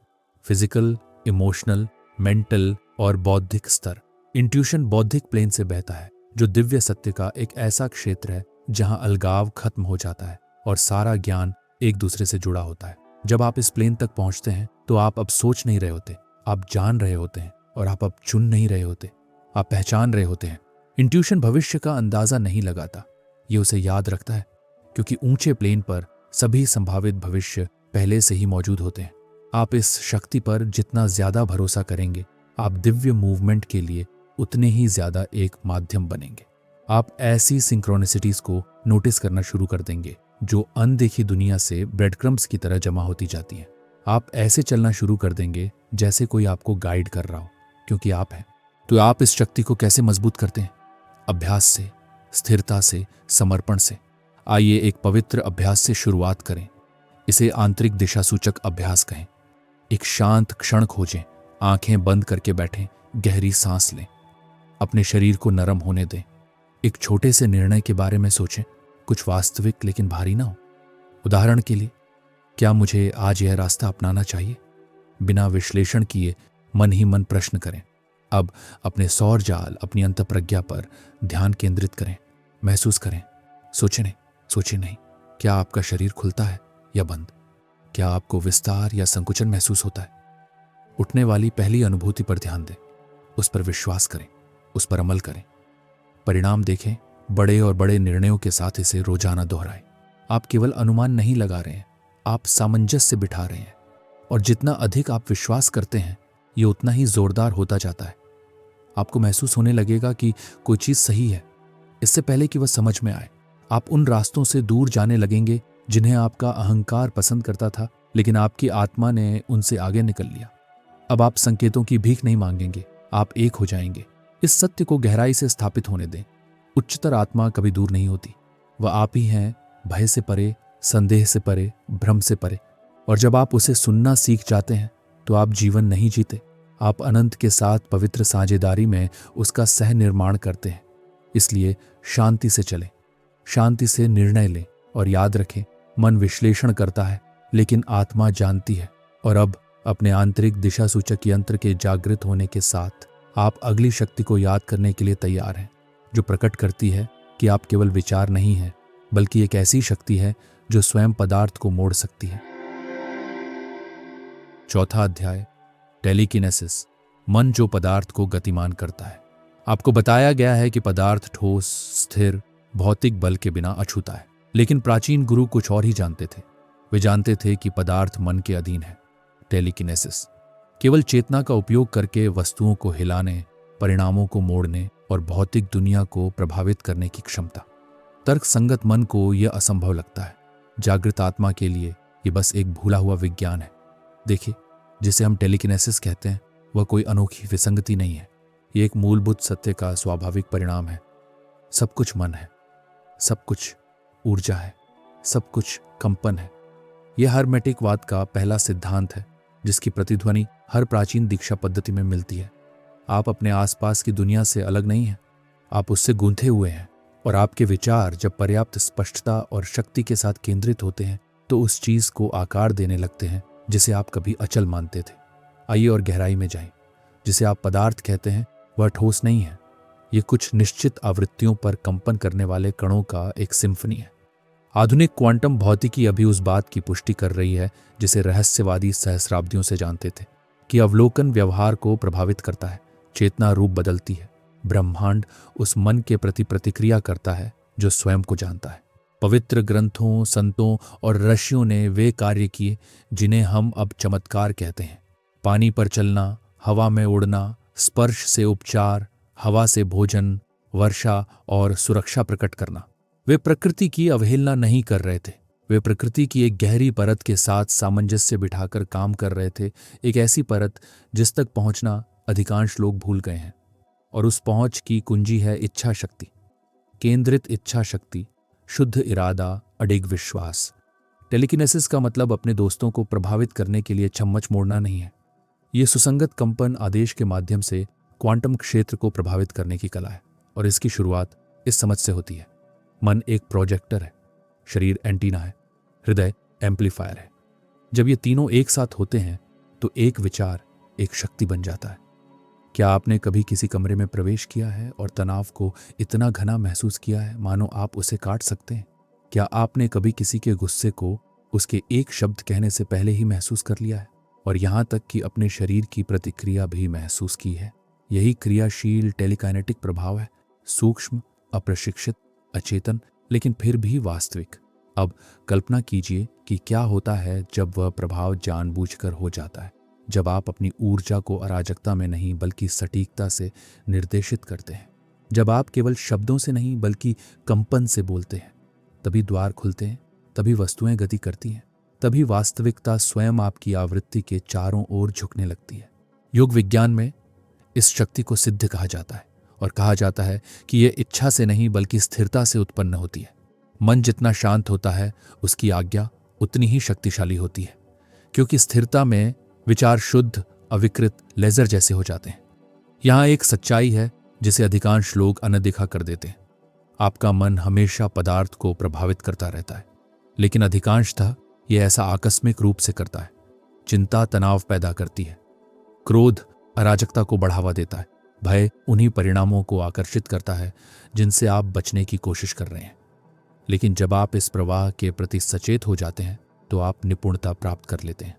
Speaker 1: फिजिकल, इमोशनल, मेंटल और बौद्धिक स्तर। इंट्यूशन बौद्धिक प्लेन से बहता है, जो दिव्य सत्य का एक ऐसा क्षेत्र है जहां अलगाव खत्म हो जाता है और सारा ज्ञान एक दूसरे से जुड़ा होता है। जब आप इस प्लेन तक पहुंचते हैं तो आप अब सोच नहीं रहे होते, आप जान रहे होते हैं। और आप अब चुन नहीं रहे होते, आप पहचान रहे होते हैं। इंट्यूशन भविष्य का अंदाजा नहीं लगाता, ये उसे याद रखता है, क्योंकि ऊंचे प्लेन पर सभी संभावित भविष्य पहले से ही मौजूद होते हैं। आप इस शक्ति पर जितना ज्यादा भरोसा करेंगे, आप दिव्य मूवमेंट के लिए उतने ही ज्यादा एक माध्यम बनेंगे। आप ऐसी सिंक्रोनिसिटीज को नोटिस करना शुरू कर देंगे जो अनदेखी दुनिया से ब्रेड क्रम्स की तरह जमा होती जाती हैं। आप ऐसे चलना शुरू कर देंगे जैसे कोई आपको गाइड कर रहा हो, क्योंकि आप हैं। तो आप इस शक्ति को कैसे मजबूत करते हैं? अभ्यास से, स्थिरता से, समर्पण से। आइए एक पवित्र अभ्यास से शुरुआत करें। इसे आंतरिक दिशा सूचक अभ्यास कहें। एक शांत क्षण खोजें, आंखें बंद करके बैठें, गहरी सांस लें, अपने शरीर को नरम होने दें। एक छोटे से निर्णय के बारे में सोचें, कुछ वास्तविक लेकिन भारी ना हो। उदाहरण के लिए, क्या मुझे आज यह रास्ता अपनाना चाहिए? बिना विश्लेषण किए मन ही मन प्रश्न करें। अब अपने सौर जाल, अपनी अंतःप्रज्ञा पर ध्यान केंद्रित करें, महसूस करें। सोचें नहीं। क्या आपका शरीर खुलता है या बंद? क्या आपको विस्तार या संकुचन महसूस होता है? उठने वाली पहली अनुभूति पर ध्यान दें, उस पर विश्वास करें, उस पर अमल करें। परिणाम देखें। बड़े और बड़े निर्णयों के साथ इसे रोजाना दोहराएं। आप केवल अनुमान नहीं लगा रहे हैं, आप सामंजस्य बिठा रहे हैं। और जितना अधिक आप विश्वास करते हैं, ये उतना ही जोरदार होता जाता है। आपको महसूस होने लगेगा कि कोई चीज सही है, इससे पहले कि वह समझ में आए। आप उन रास्तों से दूर जाने लगेंगे जिन्हें आपका अहंकार पसंद करता था, लेकिन आपकी आत्मा ने उनसे आगे निकल लिया। अब आप संकेतों की भीख नहीं मांगेंगे, आप एक हो जाएंगे। इस सत्य को गहराई से स्थापित होने दें। उच्चतर आत्मा कभी दूर नहीं होती, वह आप ही हैं, भय से परे, संदेह से परे, भ्रम से परे। और जब आप उसे सुनना सीख जाते हैं तो आप जीवन नहीं जीते, आप अनंत के साथ पवित्र साझेदारी में उसका सह निर्माण करते हैं। इसलिए शांति से चलें, शांति से निर्णय लें और याद रखें, मन विश्लेषण करता है लेकिन आत्मा जानती है। और अब अपने आंतरिक दिशा सूचक यंत्र के जागृत होने के साथ आप अगली शक्ति को याद करने के लिए तैयार हैं, जो प्रकट करती है कि आप केवल विचार नहीं हैं, बल्कि एक ऐसी शक्ति है जो स्वयं पदार्थ को मोड़ सकती है। चौथा अध्याय, टेलीकिनेसिस, मन जो पदार्थ को गतिमान करता है। आपको बताया गया है कि पदार्थ ठोस, स्थिर, भौतिक बल के बिना अछूता है, लेकिन प्राचीन गुरु कुछ और ही जानते थे। वे जानते थे कि पदार्थ मन के अधीन है। टेलीकिनेसिस केवल चेतना का उपयोग करके वस्तुओं को हिलाने, परिणामों को मोड़ने और भौतिक दुनिया को प्रभावित करने की क्षमता। तर्क संगत मन को यह असंभव लगता है। जागृत आत्मा के लिए यह बस एक भूला हुआ विज्ञान है। देखिए, जिसे हम टेलीकिनेसिस कहते हैं वह कोई अनोखी विसंगति नहीं है। ये एक मूलभूत सत्य का स्वाभाविक परिणाम है। सब कुछ मन है, सब कुछ ऊर्जा है, सब कुछ कंपन है। यह हर्मेटिकवाद का पहला सिद्धांत है, जिसकी प्रतिध्वनि हर प्राचीन दीक्षा पद्धति में मिलती है। आप अपने आसपास की दुनिया से अलग नहीं हैं, आप उससे गूंथे हुए हैं, और आपके विचार जब पर्याप्त स्पष्टता और शक्ति के साथ केंद्रित होते हैं तो उस चीज को आकार देने लगते हैं जिसे आप कभी अचल मानते थे। आइए और गहराई में जाएं। जिसे आप पदार्थ कहते हैं वह ठोस नहीं है। ये कुछ निश्चित आवृत्तियों पर कंपन करने वाले कणों का एक सिम्फनी है। आधुनिक क्वांटम भौतिकी अभी उस बात की पुष्टि कर रही है जिसे रहस्यवादी सहस्राब्दियों से जानते थे, कि अवलोकन व्यवहार को प्रभावित करता है, चेतना रूप बदलती है, ब्रह्मांड उस मन के प्रति प्रतिक्रिया करता है जो स्वयं को जानता है। पवित्र ग्रंथों, संतों और ऋषियों ने वे कार्य किए जिन्हें हम अब चमत्कार कहते हैं। पानी पर चलना, हवा में उड़ना, स्पर्श से उपचार, हवा से भोजन, वर्षा और सुरक्षा प्रकट करना। वे प्रकृति की अवहेलना नहीं कर रहे थे। वे प्रकृति की एक गहरी परत के साथ सामंजस्य बिठाकर काम कर रहे थे, एक ऐसी परत जिस तक पहुंचना अधिकांश लोग भूल गए हैं। और उस पहुंच की कुंजी है इच्छा शक्ति, केंद्रित इच्छा शक्ति, शुद्ध इरादा, अडिग विश्वास। टेलीकिनेसिस का मतलब अपने दोस्तों को प्रभावित करने के लिए चम्मच मोड़ना नहीं है। ये सुसंगत कंपन आदेश के माध्यम से क्वांटम क्षेत्र को प्रभावित करने की कला है, और इसकी शुरुआत इस समझ से होती है। मन एक प्रोजेक्टर है, शरीर एंटीना है, हृदय एम्पलीफायर है। जब ये तीनों एक साथ होते हैं तो एक विचार एक शक्ति बन जाता है। क्या आपने कभी किसी कमरे में प्रवेश किया है और तनाव को इतना घना महसूस किया है मानो आप उसे काट सकते हैं? क्या आपने कभी किसी के गुस्से को उसके एक शब्द कहने से पहले ही महसूस कर लिया है, और यहाँ तक कि अपने शरीर की प्रतिक्रिया भी महसूस की है? यही क्रियाशील टेलीकाइनेटिक प्रभाव है, सूक्ष्म, अप्रशिक्षित, अचेतन, लेकिन फिर भी वास्तविक। अब कल्पना कीजिए कि क्या होता है जब वह प्रभाव जानबूझकर हो जाता है, जब आप अपनी ऊर्जा को अराजकता में नहीं बल्कि सटीकता से निर्देशित करते हैं, जब आप केवल शब्दों से नहीं बल्कि कंपन से बोलते हैं। तभी द्वार खुलते हैं, तभी वस्तुएं गति करती हैं, तभी वास्तविकता स्वयं आपकी आवृत्ति के चारों ओर झुकने लगती है। योग विज्ञान में इस शक्ति को सिद्ध कहा जाता है, और कहा जाता है कि यह इच्छा से नहीं बल्कि स्थिरता से उत्पन्न होती है। मन जितना शांत होता है उसकी आज्ञा उतनी ही शक्तिशाली होती है, क्योंकि स्थिरता में विचार शुद्ध, अविकृत, लेजर जैसे हो जाते हैं। यहाँ एक सच्चाई है जिसे अधिकांश लोग अनदेखा कर देते हैं। आपका मन हमेशा पदार्थ को प्रभावित करता रहता है, लेकिन अधिकांशतः यह ऐसा आकस्मिक रूप से करता है। चिंता तनाव पैदा करती है, क्रोध अराजकता को बढ़ावा देता है, भय उन्हीं परिणामों को आकर्षित करता है जिनसे आप बचने की कोशिश कर रहे हैं। लेकिन जब आप इस प्रवाह के प्रति सचेत हो जाते हैं तो आप निपुणता प्राप्त कर लेते हैं।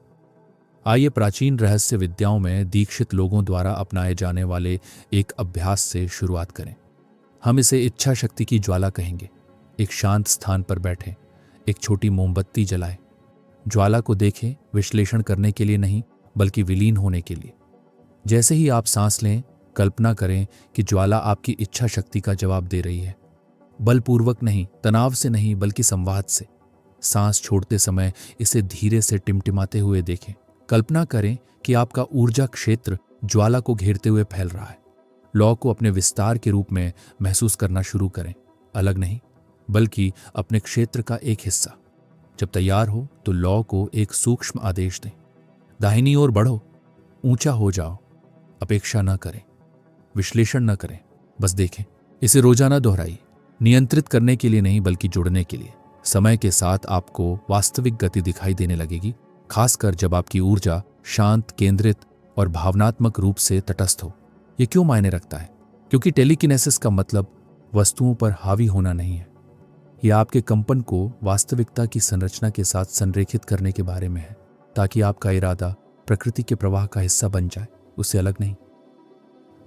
Speaker 1: आइए प्राचीन रहस्य विद्याओं में दीक्षित लोगों द्वारा अपनाए जाने वाले एक अभ्यास से शुरुआत करें। हम इसे इच्छा शक्ति की ज्वाला कहेंगे। एक शांत स्थान पर बैठें, एक छोटी मोमबत्ती जलाएं, ज्वाला को देखें, विश्लेषण करने के लिए नहीं बल्कि विलीन होने के लिए। जैसे ही आप सांस लें, कल्पना करें कि ज्वाला आपकी इच्छा शक्ति का जवाब दे रही है, बलपूर्वक नहीं, तनाव से नहीं बल्कि संवाद से। सांस छोड़ते समय इसे धीरे से टिमटिमाते हुए देखें। कल्पना करें कि आपका ऊर्जा क्षेत्र ज्वाला को घेरते हुए फैल रहा है। लौ को अपने विस्तार के रूप में महसूस करना शुरू करें, अलग नहीं बल्कि अपने क्षेत्र का एक हिस्सा। जब तैयार हो तो लौ को एक सूक्ष्म आदेश दें, दाहिनी ओर बढ़ो, ऊंचा हो जाओ। अपेक्षा न करें, विश्लेषण न करें, बस देखें। इसे रोजाना दोहराइए, नियंत्रित करने के लिए नहीं बल्कि जुड़ने के लिए। समय के साथ आपको वास्तविक गति दिखाई देने लगेगी, खासकर जब आपकी ऊर्जा शांत, केंद्रित और भावनात्मक रूप से तटस्थ हो। ये क्यों मायने रखता है? क्योंकि टेलीकिनेसिस का मतलब वस्तुओं पर हावी होना नहीं है। यह आपके कंपन को वास्तविकता की संरचना के साथ संरेखित करने के बारे में है, ताकि आपका इरादा प्रकृति के प्रवाह का हिस्सा बन जाए, उससे अलग नहीं।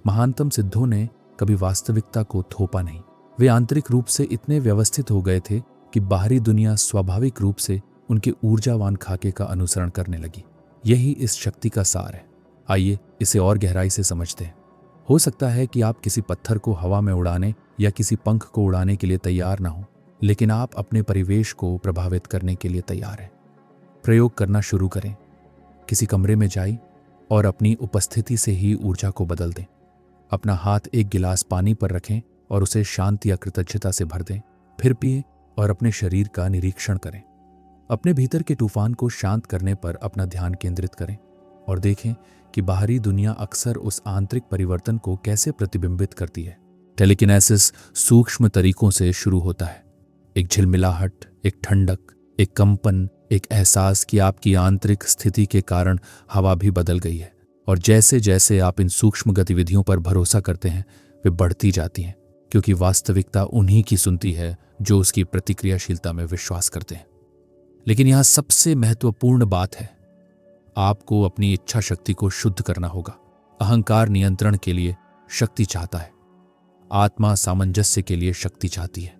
Speaker 1: महानतम सिद्धों ने कभी वास्तविकता को थोपा नहीं। वे आंतरिक रूप से इतने व्यवस्थित हो गए थे कि बाहरी दुनिया स्वाभाविक रूप से उनके ऊर्जावान खाके का अनुसरण करने लगी। यही इस शक्ति का सार है। आइए इसे और गहराई से समझते हैं। हो सकता है कि आप किसी पत्थर को हवा में उड़ाने या किसी पंख को उड़ाने के लिए तैयार ना हो, लेकिन आप अपने परिवेश को प्रभावित करने के लिए तैयार हैं। प्रयोग करना शुरू करें। किसी कमरे में जाइए और अपनी उपस्थिति से ही ऊर्जा को बदल दें। अपना हाथ एक गिलास पानी पर रखें और उसे शांति या कृतज्ञता से भर दें। फिर पिए और अपने शरीर का निरीक्षण करें। अपने भीतर के तूफान को शांत करने पर अपना ध्यान केंद्रित करें और देखें कि बाहरी दुनिया अक्सर उस आंतरिक परिवर्तन को कैसे प्रतिबिंबित करती है। टेलीकिनेसिस सूक्ष्म तरीकों से शुरू होता है। एक झिलमिलाहट, एक ठंडक, एक कंपन, एक एहसास कि आपकी आंतरिक स्थिति के कारण हवा भी बदल गई है। और जैसे जैसे आप इन सूक्ष्म गतिविधियों पर भरोसा करते हैं, वे बढ़ती जाती हैं, क्योंकि वास्तविकता उन्हीं की सुनती है जो उसकी प्रतिक्रियाशीलता में विश्वास करते हैं। लेकिन यहां सबसे महत्वपूर्ण बात है, आपको अपनी इच्छा शक्ति को शुद्ध करना होगा। अहंकार नियंत्रण के लिए शक्ति चाहता है, आत्मा सामंजस्य के लिए शक्ति चाहती है।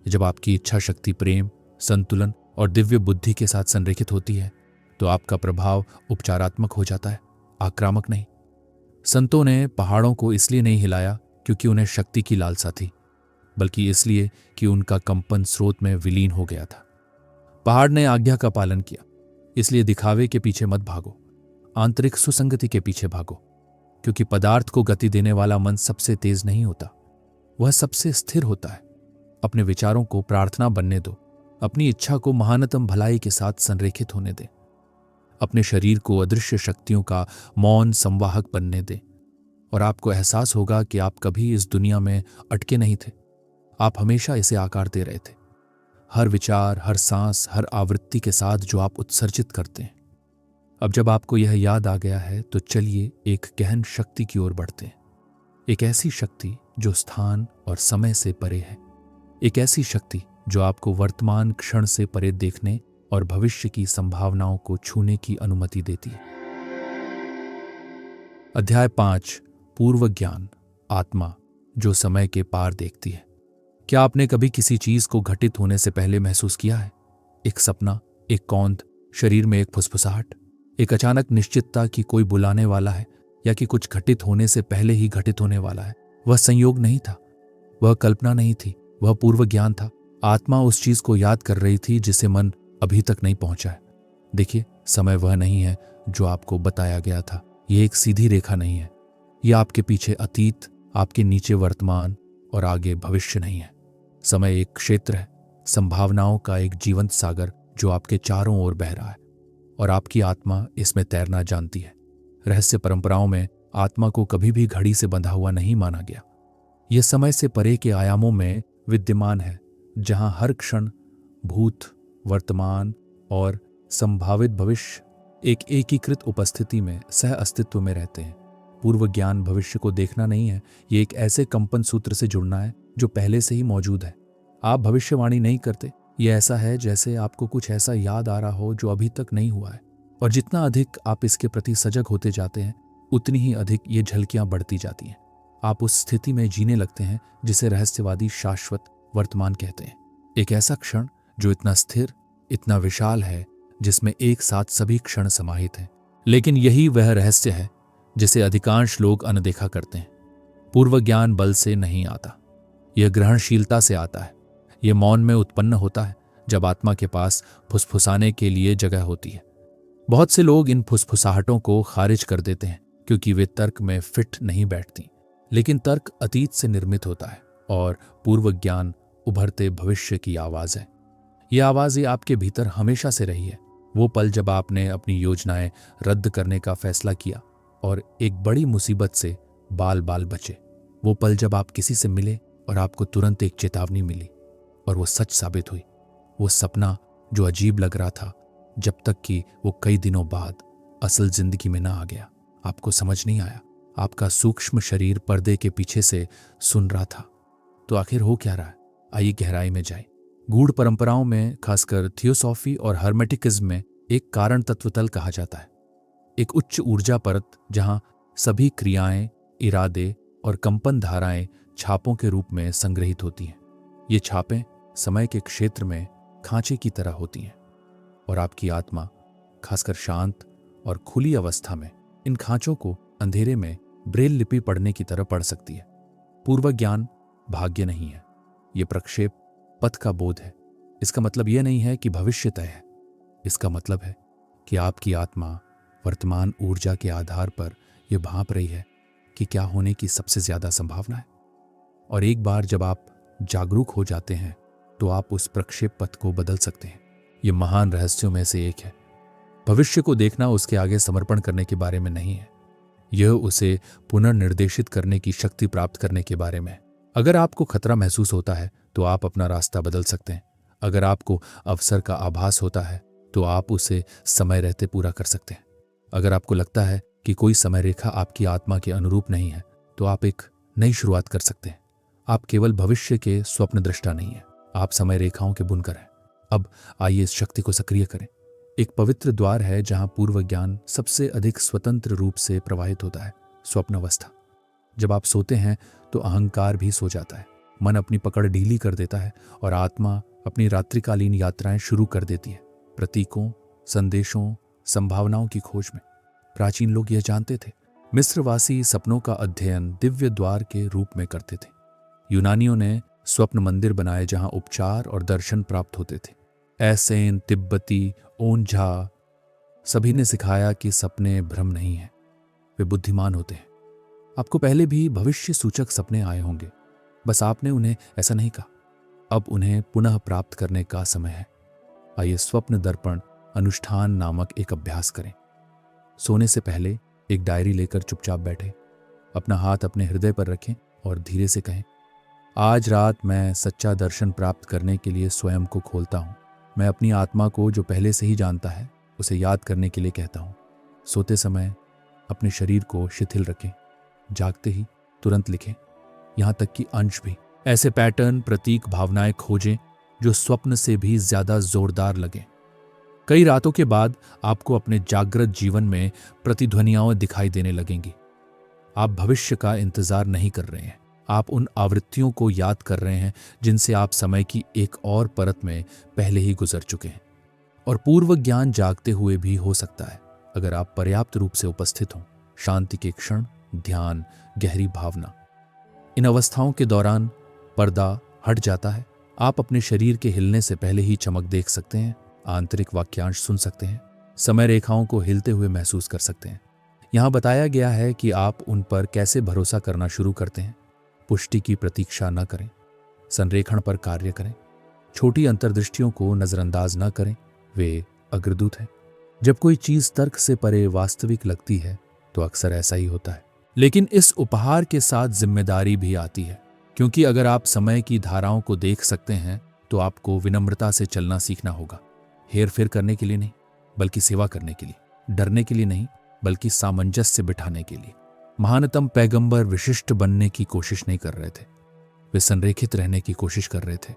Speaker 1: जब आपकी इच्छा शक्ति प्रेम, संतुलन और दिव्य बुद्धि के साथ संरेखित होती है, तो आपका प्रभाव उपचारात्मक हो जाता है, आक्रामक नहीं। संतों ने पहाड़ों को इसलिए नहीं हिलाया क्योंकि उन्हें शक्ति की लालसा थी, बल्कि इसलिए कि उनका कंपन स्रोत में विलीन हो गया था। पहाड़ ने आज्ञा का पालन किया, इसलिए दिखावे के पीछे मत भागो, आंतरिक सुसंगति के पीछे भागो। क्योंकि पदार्थ को गति देने वाला मन सबसे तेज नहीं होता, वह सबसे स्थिर होता है। अपने विचारों को प्रार्थना बनने दो, अपनी इच्छा को महानतम भलाई के साथ संरेखित होने दें। अपने शरीर को अदृश्य शक्तियों का मौन संवाहक बनने दें, और आपको एहसास होगा कि आप कभी इस दुनिया में अटके नहीं थे। आप हमेशा इसे आकार दे रहे थे, हर विचार, हर सांस, हर आवृत्ति के साथ जो आप उत्सर्जित करते हैं। अब जब आपको यह याद आ गया है, तो चलिए एक गहन शक्ति की ओर बढ़ते हैं। एक ऐसी शक्ति जो स्थान और समय से परे है। एक ऐसी शक्ति जो आपको वर्तमान क्षण से परे देखने और भविष्य की संभावनाओं को छूने की अनुमति देती है। अध्याय 5, पूर्व ज्ञान, आत्मा जो समय के पार देखती है। क्या आपने कभी किसी चीज को घटित होने से पहले महसूस किया है? एक सपना, एक कौंध, शरीर में एक फुसफुसाहट, एक अचानक निश्चितता कि कोई बुलाने वाला है या कि कुछ घटित होने से पहले ही घटित होने वाला है। वह संयोग नहीं था, वह कल्पना नहीं थी, वह पूर्व ज्ञान था। आत्मा उस चीज को याद कर रही थी जिसे मन अभी तक नहीं पहुंचा है। देखिए, समय वह नहीं है जो आपको बताया गया था। यह एक सीधी रेखा नहीं है। यह आपके पीछे अतीत, आपके नीचे वर्तमान और आगे भविष्य नहीं है। समय एक क्षेत्र है, संभावनाओं का एक जीवंत सागर जो आपके चारों ओर बह रहा है, और आपकी आत्मा इसमें तैरना जानती है। रहस्य परंपराओं में आत्मा को कभी भी घड़ी से बंधा हुआ नहीं माना गया। यह समय से परे के आयामों में विद्यमान है, जहां हर क्षण, भूत, वर्तमान और संभावित भविष्य एक एकीकृत उपस्थिति में सह अस्तित्व में रहते हैं। पूर्व ज्ञान भविष्य को देखना नहीं है, ये एक ऐसे कंपन सूत्र से जुड़ना है जो पहले से ही मौजूद है। आप भविष्यवाणी नहीं करते। यह ऐसा है जैसे आपको कुछ ऐसा याद आ रहा हो जो अभी तक नहीं हुआ है, और जितना अधिक आप इसके प्रति सजग होते जाते हैं, उतनी ही अधिक ये झलकियां बढ़ती जाती हैं। आप उस स्थिति में जीने लगते हैं जिसे रहस्यवादी शाश्वत वर्तमान कहते हैं। एक ऐसा क्षण जो इतना स्थिर, इतना विशाल है, जिसमें एक साथ सभी क्षण समाहित हैं। लेकिन यही वह रहस्य है जिसे अधिकांश लोग अनदेखा करते हैं। पूर्व ज्ञान बल से नहीं आता, यह ग्रहणशीलता से आता है। यह मौन में उत्पन्न होता है, जब आत्मा के पास फुसफुसाने के लिए जगह होती है। बहुत से लोग इन फुसफुसाहटों को खारिज कर देते हैं क्योंकि वे तर्क में फिट नहीं बैठती। लेकिन तर्क अतीत से निर्मित होता है, और पूर्व ज्ञान उभरते भविष्य की आवाज है। यह आवाज ही आपके भीतर हमेशा से रही है। वो पल जब आपने अपनी योजनाएं रद्द करने का फैसला किया और एक बड़ी मुसीबत से बाल बाल बचे। वो पल जब आप किसी से मिले और आपको तुरंत एक चेतावनी मिली और वो सच साबित हुई। वो सपना जो अजीब लग रहा था जब तक कि वो कई दिनों बाद असल जिंदगी में ना आ गया, आपको समझ नहीं आया। आपका सूक्ष्म शरीर पर्दे के पीछे से सुन रहा था। तो आखिर हो क्या रहा है? आइए गहराई में जाए। गूढ़ परंपराओं में, खासकर थियोसॉफी और हर्मेटिकिज्म में, एक कारण तत्वतल कहा जाता है, एक उच्च ऊर्जा परत जहां सभी क्रियाएं, इरादे और कंपन धाराएं छापों के रूप में संग्रहित होती हैं। ये छापें समय के क्षेत्र में खांचे की तरह होती हैं और आपकी आत्मा, खासकर शांत और खुली अवस्था में, इन खांचों को अंधेरे में ब्रेल लिपि पढ़ने की तरह पढ़ सकती है। पूर्व ज्ञान भाग्य नहीं है, ये प्रक्षेप पथ का बोध है। इसका मतलब यह नहीं है कि भविष्य तय है। इसका मतलब है कि आपकी आत्मा वर्तमान ऊर्जा के आधार पर यह भांप रही है कि क्या होने की सबसे ज्यादा संभावना है। और एक बार जब आप जागरूक हो जाते हैं तो आप उस प्रक्षेप पथ को बदल सकते हैं। यह महान रहस्यों में से एक है। भविष्य को देखना उसके आगे समर्पण करने के बारे में नहीं है, यह उसे पुनर्निर्देशित करने की शक्ति प्राप्त करने के बारे में है। अगर आपको खतरा महसूस होता है तो आप अपना रास्ता बदल सकते हैं। अगर आपको अवसर का आभास होता है तो आप उसे समय रहते पूरा कर सकते हैं। अगर आपको लगता है कि कोई समय रेखा आपकी आत्मा के अनुरूप नहीं है तो आप एक नई शुरुआत कर सकते हैं। आप केवल भविष्य के स्वप्न दृष्टा नहीं है, आप समय रेखाओं के बुनकर हैं। अब आइए इस शक्ति को सक्रिय करें। एक पवित्र द्वार है जहां पूर्व ज्ञान सबसे अधिक स्वतंत्र रूप से प्रवाहित होता है, स्वप्नावस्था। जब आप सोते हैं तो अहंकार भी सो जाता है, मन अपनी पकड़ ढीली कर देता है और आत्मा अपनी रात्रिकालीन यात्राएं शुरू कर देती है, प्रतीकों, संदेशों, संभावनाओं की खोज में। प्राचीन लोग यह जानते थे। मिस्रवासी सपनों का अध्ययन दिव्य द्वार के रूप में करते थे। यूनानियों ने स्वप्न मंदिर बनाए जहां उपचार और दर्शन प्राप्त होते थे। एसेन, तिब्बती, ओंझा, सभी ने सिखाया कि सपने भ्रम नहीं है, वे बुद्धिमान होते हैं। आपको पहले भी भविष्य सूचक सपने आए होंगे, बस आपने उन्हें ऐसा नहीं कहा। अब उन्हें पुनः प्राप्त करने का समय है। आइए स्वप्न दर्पण अनुष्ठान नामक एक अभ्यास करें। सोने से पहले एक डायरी लेकर चुपचाप बैठे, अपना हाथ अपने हृदय पर रखें और धीरे से कहें, आज रात मैं सच्चा दर्शन प्राप्त करने के लिए स्वयं को खोलता हूं। मैं अपनी आत्मा को, जो पहले से ही जानता है, उसे याद करने के लिए कहता हूं। सोते समय अपने शरीर को शिथिल रखें, जागते ही तुरंत लिखें, यहां तक कि अंश भी। ऐसे पैटर्न, प्रतीक, भावनाएं खोजें जो स्वप्न से भी ज्यादा जोरदार लगें। कई रातों के बाद आपको अपने जागृत जीवन में प्रतिध्वनियां दिखाई देने लगेंगी। आप भविष्य का इंतजार नहीं कर रहे हैं, आप उन आवृत्तियों को याद कर रहे हैं जिनसे आप समय की एक और परत में पहले ही गुजर चुके हैं। और पूर्व ज्ञान जागते हुए भी हो सकता है अगर आप पर्याप्त रूप से उपस्थित हों। शांति के क्षण, ध्यान, गहरी भावना, इन अवस्थाओं के दौरान पर्दा हट जाता है। आप अपने शरीर के हिलने से पहले ही चमक देख सकते हैं, आंतरिक वाक्यांश सुन सकते हैं, समय रेखाओं को हिलते हुए महसूस कर सकते हैं। यहां बताया गया है कि आप उन पर कैसे भरोसा करना शुरू करते हैं। पुष्टि की प्रतीक्षा न करें, संरेखण पर कार्य करें, छोटी अंतर्दृष्टियों को नजरअंदाज न करें, वे अग्रदूत हैं। जब कोई चीज तर्क से परे वास्तविक लगती है तो अक्सर ऐसा ही होता है। लेकिन इस उपहार के साथ जिम्मेदारी भी आती है, क्योंकि अगर आप समय की धाराओं को देख सकते हैं तो आपको विनम्रता से चलना सीखना होगा। हेर फेर करने के लिए नहीं, बल्कि सेवा करने के लिए। डरने के लिए नहीं, बल्कि सामंजस्य बिठाने के लिए। महानतम पैगंबर विशिष्ट बनने की कोशिश नहीं कर रहे थे, वे संरेखित रहने की कोशिश कर रहे थे।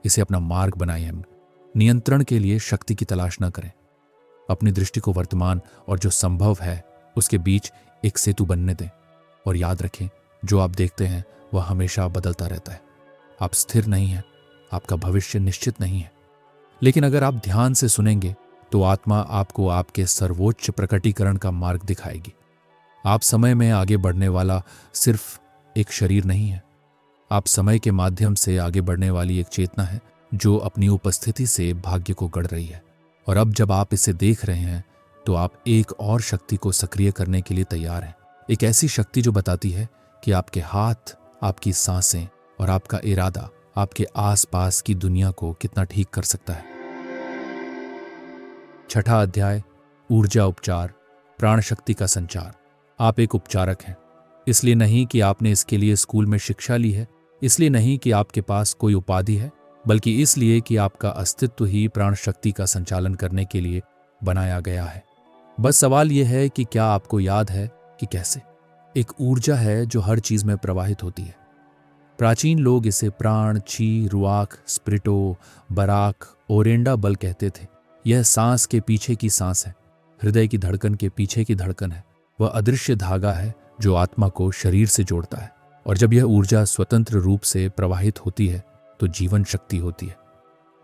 Speaker 1: इसे अपना मार्ग बनाइए। हम नियंत्रण के लिए शक्ति की तलाश न करें। अपनी दृष्टि को वर्तमान और जो संभव है उसके बीच एक सेतु बनने दें। और याद रखें, जो आप देखते हैं वह हमेशा बदलता रहता है। आप स्थिर नहीं हैं, आपका भविष्य निश्चित नहीं है। लेकिन अगर आप ध्यान से सुनेंगे तो आत्मा आपको आपके सर्वोच्च प्रकटीकरण का मार्ग दिखाएगी। आप समय में आगे बढ़ने वाला सिर्फ एक शरीर नहीं है, आप समय के माध्यम से आगे बढ़ने वाली एक चेतना है जो अपनी उपस्थिति से भाग्य को गढ़ रही है। और अब जब आप इसे देख रहे हैं तो आप एक और शक्ति को सक्रिय करने के लिए तैयार हैं। एक ऐसी शक्ति जो बताती है कि आपके हाथ, आपकी सांसें और आपका इरादा आपके आसपास की दुनिया को कितना ठीक कर सकता है। छठा अध्याय, ऊर्जा उपचार, प्राण शक्ति का संचार। आप एक उपचारक हैं, इसलिए नहीं कि आपने इसके लिए स्कूल में शिक्षा ली है, इसलिए नहीं कि आपके पास कोई उपाधि है, बल्कि इसलिए कि आपका अस्तित्व ही प्राण शक्ति का संचालन करने के लिए बनाया गया है। बस सवाल यह है कि क्या आपको याद है कि कैसे। एक ऊर्जा है जो हर चीज में प्रवाहित होती है। प्राचीन लोग इसे प्राण, ची, रुआक, स्पिरिटो, बराक, ओरेंडा बल कहते थे। यह सांस के पीछे की सांस है, हृदय की धड़कन के पीछे की धड़कन है। वह अदृश्य धागा है जो आत्मा को शरीर से जोड़ता है। और जब यह ऊर्जा स्वतंत्र रूप से प्रवाहित होती है तो जीवन शक्ति होती है।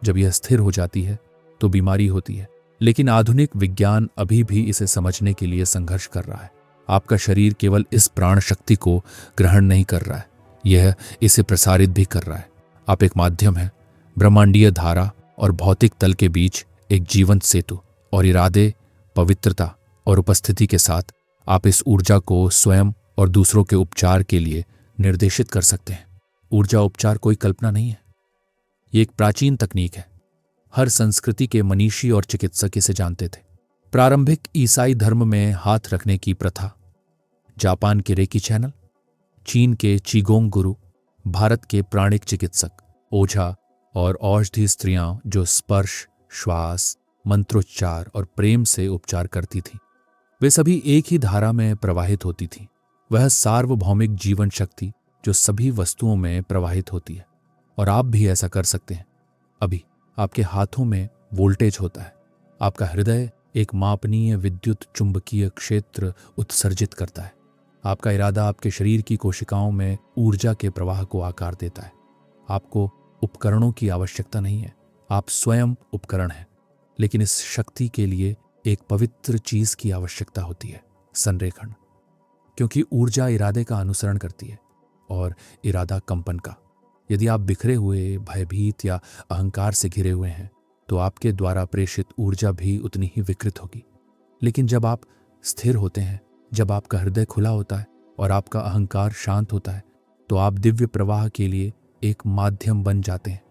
Speaker 1: जब यह स्थिर हो जाती है तो बीमारी होती है। लेकिन आधुनिक विज्ञान अभी भी इसे समझने के लिए संघर्ष कर रहा है। आपका शरीर केवल इस प्राण शक्ति को ग्रहण नहीं कर रहा है, यह इसे प्रसारित भी कर रहा है। आप एक माध्यम है, ब्रह्मांडीय धारा और भौतिक तल के बीच एक जीवंत सेतु। और इरादे, पवित्रता और उपस्थिति के साथ आप इस ऊर्जा को स्वयं और दूसरों के उपचार के लिए निर्देशित कर सकते हैं। ऊर्जा उपचार कोई कल्पना नहीं है, ये एक प्राचीन तकनीक है। हर संस्कृति के मनीषी और चिकित्सक इसे जानते थे। प्रारंभिक ईसाई धर्म में हाथ रखने की प्रथा, जापान के रेकी चैनल, चीन के चीगोंग गुरु, भारत के प्राणिक चिकित्सक, ओझा और औषधि स्त्रियां जो स्पर्श, श्वास, मंत्रोच्चार और प्रेम से उपचार करती थीं, वे सभी एक ही धारा में प्रवाहित होती थीं। वह सार्वभौमिक जीवन शक्ति जो सभी वस्तुओं में प्रवाहित होती है। और आप भी ऐसा कर सकते हैं। अभी आपके हाथों में वोल्टेज होता है। आपका हृदय एक मापनीय विद्युत चुंबकीय क्षेत्र उत्सर्जित करता है। आपका इरादा आपके शरीर की कोशिकाओं में ऊर्जा के प्रवाह को आकार देता है। आपको उपकरणों की आवश्यकता नहीं है, आप स्वयं उपकरण हैं। लेकिन इस शक्ति के लिए एक पवित्र चीज की आवश्यकता होती है, संरेखण। क्योंकि ऊर्जा इरादे का अनुसरण करती है और इरादा कंपन का। यदि आप बिखरे हुए, भयभीत या अहंकार से घिरे हुए हैं तो आपके द्वारा प्रेषित ऊर्जा भी उतनी ही विकृत होगी। लेकिन जब आप स्थिर होते हैं, जब आपका हृदय खुला होता है और आपका अहंकार शांत होता है, तो आप दिव्य प्रवाह के लिए एक माध्यम बन जाते हैं।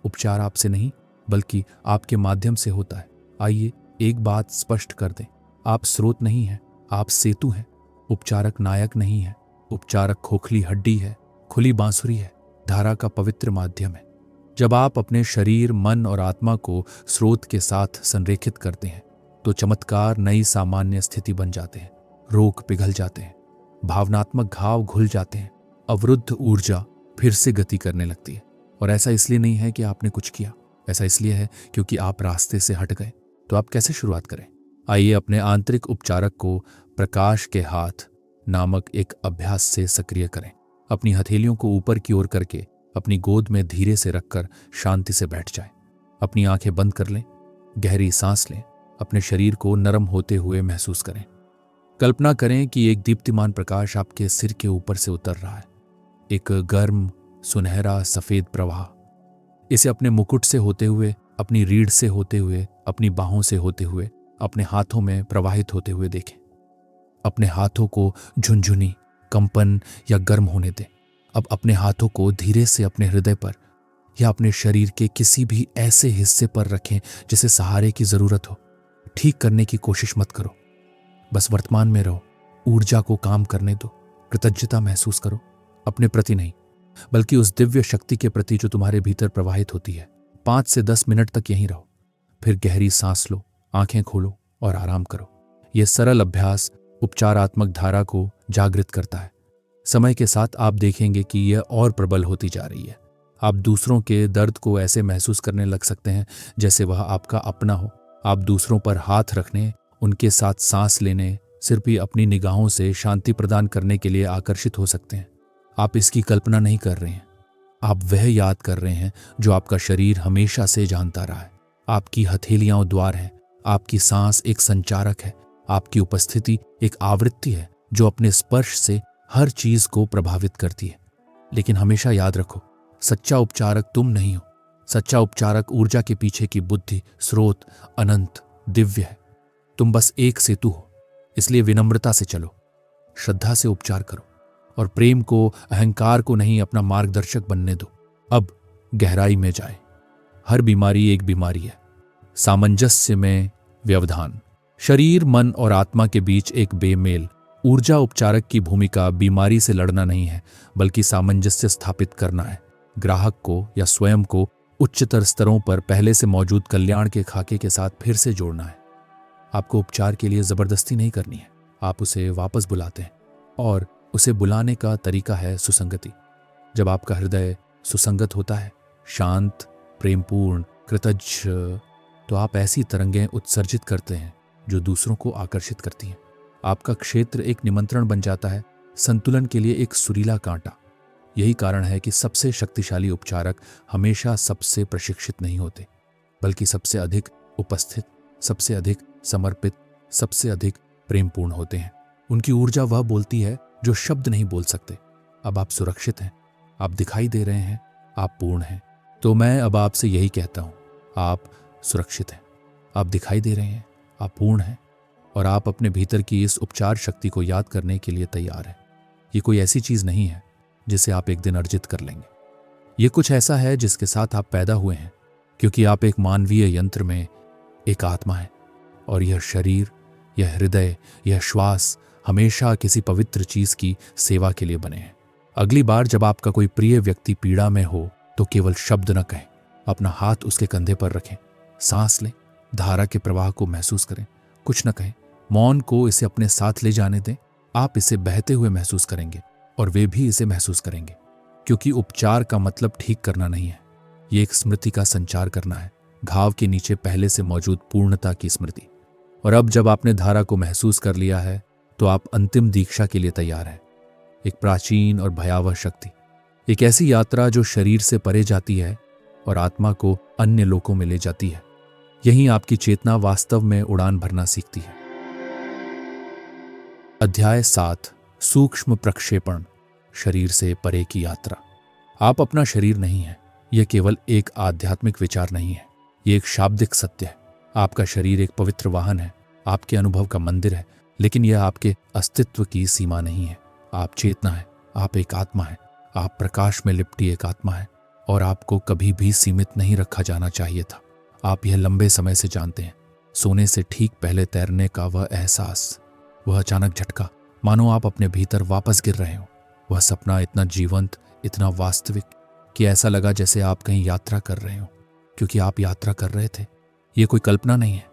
Speaker 1: उपचार आपसे नहीं बल्कि आपके माध्यम से होता है। आइए एक बात स्पष्ट कर दें, आप स्रोत नहीं हैं, आप सेतु हैं। उपचारक नायक नहीं है, उपचारक खोखली हड्डी है, खुली बांसुरी है, धारा का पवित्र माध्यम है। जब आप अपने शरीर, मन और आत्मा को स्रोत के साथ संरेखित करते हैं तो चमत्कार नई सामान्य स्थिति बन जाते हैं। रोग पिघल जाते हैं, भावनात्मक घाव घुल जाते हैं, अवरुद्ध ऊर्जा फिर से गति करने लगती है। और ऐसा इसलिए नहीं है कि आपने कुछ किया, ऐसा इसलिए है क्योंकि आप रास्ते से हट गए। तो आप कैसे शुरुआत करें? आइए अपने आंतरिक उपचारक को प्रकाश के हाथ नामक एक अभ्यास से सक्रिय करें। अपनी हथेलियों को ऊपर की ओर करके अपनी गोद में धीरे से रखकर शांति से बैठ जाएं। अपनी आंखें बंद कर लें, गहरी सांस लें, अपने शरीर को नरम होते हुए महसूस करें। कल्पना करें कि एक दीप्तिमान प्रकाश आपके सिर के ऊपर से उतर रहा है, एक गर्म, सुनहरा, सफेद प्रवाह। इसे अपने मुकुट से होते हुए, अपनी रीढ़ से होते हुए, अपनी बाहों से होते हुए, अपने हाथों में प्रवाहित होते हुए देखें। अपने हाथों को झुनझुनी, कंपन या गर्म होने दें। अब अपने हाथों को धीरे से अपने हृदय पर या अपने शरीर के किसी भी ऐसे हिस्से पर रखें जिसे सहारे की जरूरत हो। ठीक करने की कोशिश मत करो, बस वर्तमान में रहो। ऊर्जा को काम करने दो। कृतज्ञता महसूस करो, अपने प्रति नहीं बल्कि उस दिव्य शक्ति के प्रति जो तुम्हारे भीतर प्रवाहित होती है। 5 से 10 मिनट तक यहीं रहो, फिर गहरी सांस लो, आंखें खोलो और आराम करो। यह सरल अभ्यास उपचारात्मक धारा को जागृत करता है। समय के साथ आप देखेंगे कि यह और प्रबल होती जा रही है। आप दूसरों के दर्द को ऐसे महसूस करने लग सकते हैं जैसे वह आपका अपना हो। आप दूसरों पर हाथ रखने, उनके साथ सांस लेने, सिर्फ ही अपनी निगाहों से शांति प्रदान करने के लिए आकर्षित हो सकते हैं। आप इसकी कल्पना नहीं कर रहे हैं, आप वह याद कर रहे हैं जो आपका शरीर हमेशा से जानता रहा है। आपकी हथेलियां द्वार हैं, आपकी सांस एक संचारक है, आपकी उपस्थिति एक आवृत्ति है जो अपने स्पर्श से हर चीज को प्रभावित करती है। लेकिन हमेशा याद रखो, सच्चा उपचारक तुम नहीं हो। सच्चा उपचारक ऊर्जा के पीछे की बुद्धि, स्रोत, अनंत, दिव्य है। तुम बस एक सेतु हो। इसलिए विनम्रता से चलो, श्रद्धा से उपचार करो और प्रेम को, अहंकार को नहीं अपना मार्गदर्शक बनने दो। अब गहराई में जाए। हर बीमारी एक बीमारी है। सामंजस्य में व्यवधान। शरीर, मन और आत्मा के बीच एक बेमेल ऊर्जा उपचारक की भूमिका बीमारी से लड़ना नहीं है, बल्कि सामंजस्य स्थापित करना है। ग्राहक को या स्वयं को उच्चतर स्तरों पर पहले से मौजूद कल्याण के खाके के साथ फिर से जोड़ना है। आपको उपचार के लिए जबरदस्ती नहीं करनी है, आप उसे वापस बुलाते हैं, और उसे बुलाने का तरीका है सुसंगति। जब आपका हृदय सुसंगत होता है, शांत, प्रेमपूर्ण, कृतज्ञ, तो आप ऐसी तरंगें उत्सर्जित करते हैं जो दूसरों को आकर्षित करती हैं। आपका क्षेत्र एक निमंत्रण बन जाता है, संतुलन के लिए एक सुरीला कांटा। यही कारण है कि सबसे शक्तिशाली उपचारक हमेशा सबसे प्रशिक्षित नहीं होते, बल्कि सबसे अधिक उपस्थित, सबसे अधिक समर्पित, सबसे अधिक प्रेमपूर्ण होते हैं। उनकी ऊर्जा वह बोलती है जो शब्द नहीं बोल सकते। अब आप सुरक्षित हैं, आप दिखाई दे रहे हैं, आप पूर्ण हैं। तो मैं अब आपसे यही कहता हूं, आप सुरक्षित हैं, आप दिखाई दे रहे हैं, आप पूर्ण हैं, और आप अपने भीतर की इस उपचार शक्ति को याद करने के लिए तैयार हैं। ये कोई ऐसी चीज नहीं है जिसे आप एक दिन अर्जित कर लेंगे। ये कुछ ऐसा है जिसके साथ आप पैदा हुए हैं, क्योंकि आप एक मानवीय यंत्र में एक आत्मा है, और यह शरीर, यह हृदय, यह श्वास हमेशा किसी पवित्र चीज की सेवा के लिए बने हैं। अगली बार जब आपका कोई प्रिय व्यक्ति पीड़ा में हो, तो केवल शब्द न कहें, अपना हाथ उसके कंधे पर रखें, सांस लें, धारा के प्रवाह को महसूस करें, कुछ न कहें, मौन को इसे अपने साथ ले जाने दें। आप इसे बहते हुए महसूस करेंगे और वे भी इसे महसूस करेंगे, क्योंकि उपचार का मतलब ठीक करना नहीं है, ये एक स्मृति का संचार करना है, घाव के नीचे पहले से मौजूद पूर्णता की स्मृति। और अब जब आपने धारा को महसूस कर लिया है, तो आप अंतिम दीक्षा के लिए तैयार हैं। एक प्राचीन और भयावह शक्ति, एक ऐसी यात्रा जो शरीर से परे जाती है और आत्मा को अन्य लोकों में ले जाती है। यहीं आपकी चेतना वास्तव में उड़ान भरना सीखती है। अध्याय 7, सूक्ष्म प्रक्षेपण, शरीर से परे की यात्रा। आप अपना शरीर नहीं है, यह केवल एक आध्यात्मिक विचार नहीं है, यह एक शाब्दिक सत्य है। आपका शरीर एक पवित्र वाहन है, आपके अनुभव का मंदिर है, लेकिन यह आपके अस्तित्व की सीमा नहीं है। आप चेतना है, आप एक आत्मा है, आप प्रकाश में लिपटी एक आत्मा है, और आपको कभी भी सीमित नहीं रखा जाना चाहिए था। आप यह लंबे समय से जानते हैं। सोने से ठीक पहले तैरने का वह एहसास, वह अचानक झटका, मानो आप अपने भीतर वापस गिर रहे हो। वह सपना इतना जीवंत, इतना वास्तविक कि ऐसा लगा जैसे आप कहीं यात्रा कर रहे हो, क्योंकि आप यात्रा कर रहे थे। ये कोई कल्पना नहीं है,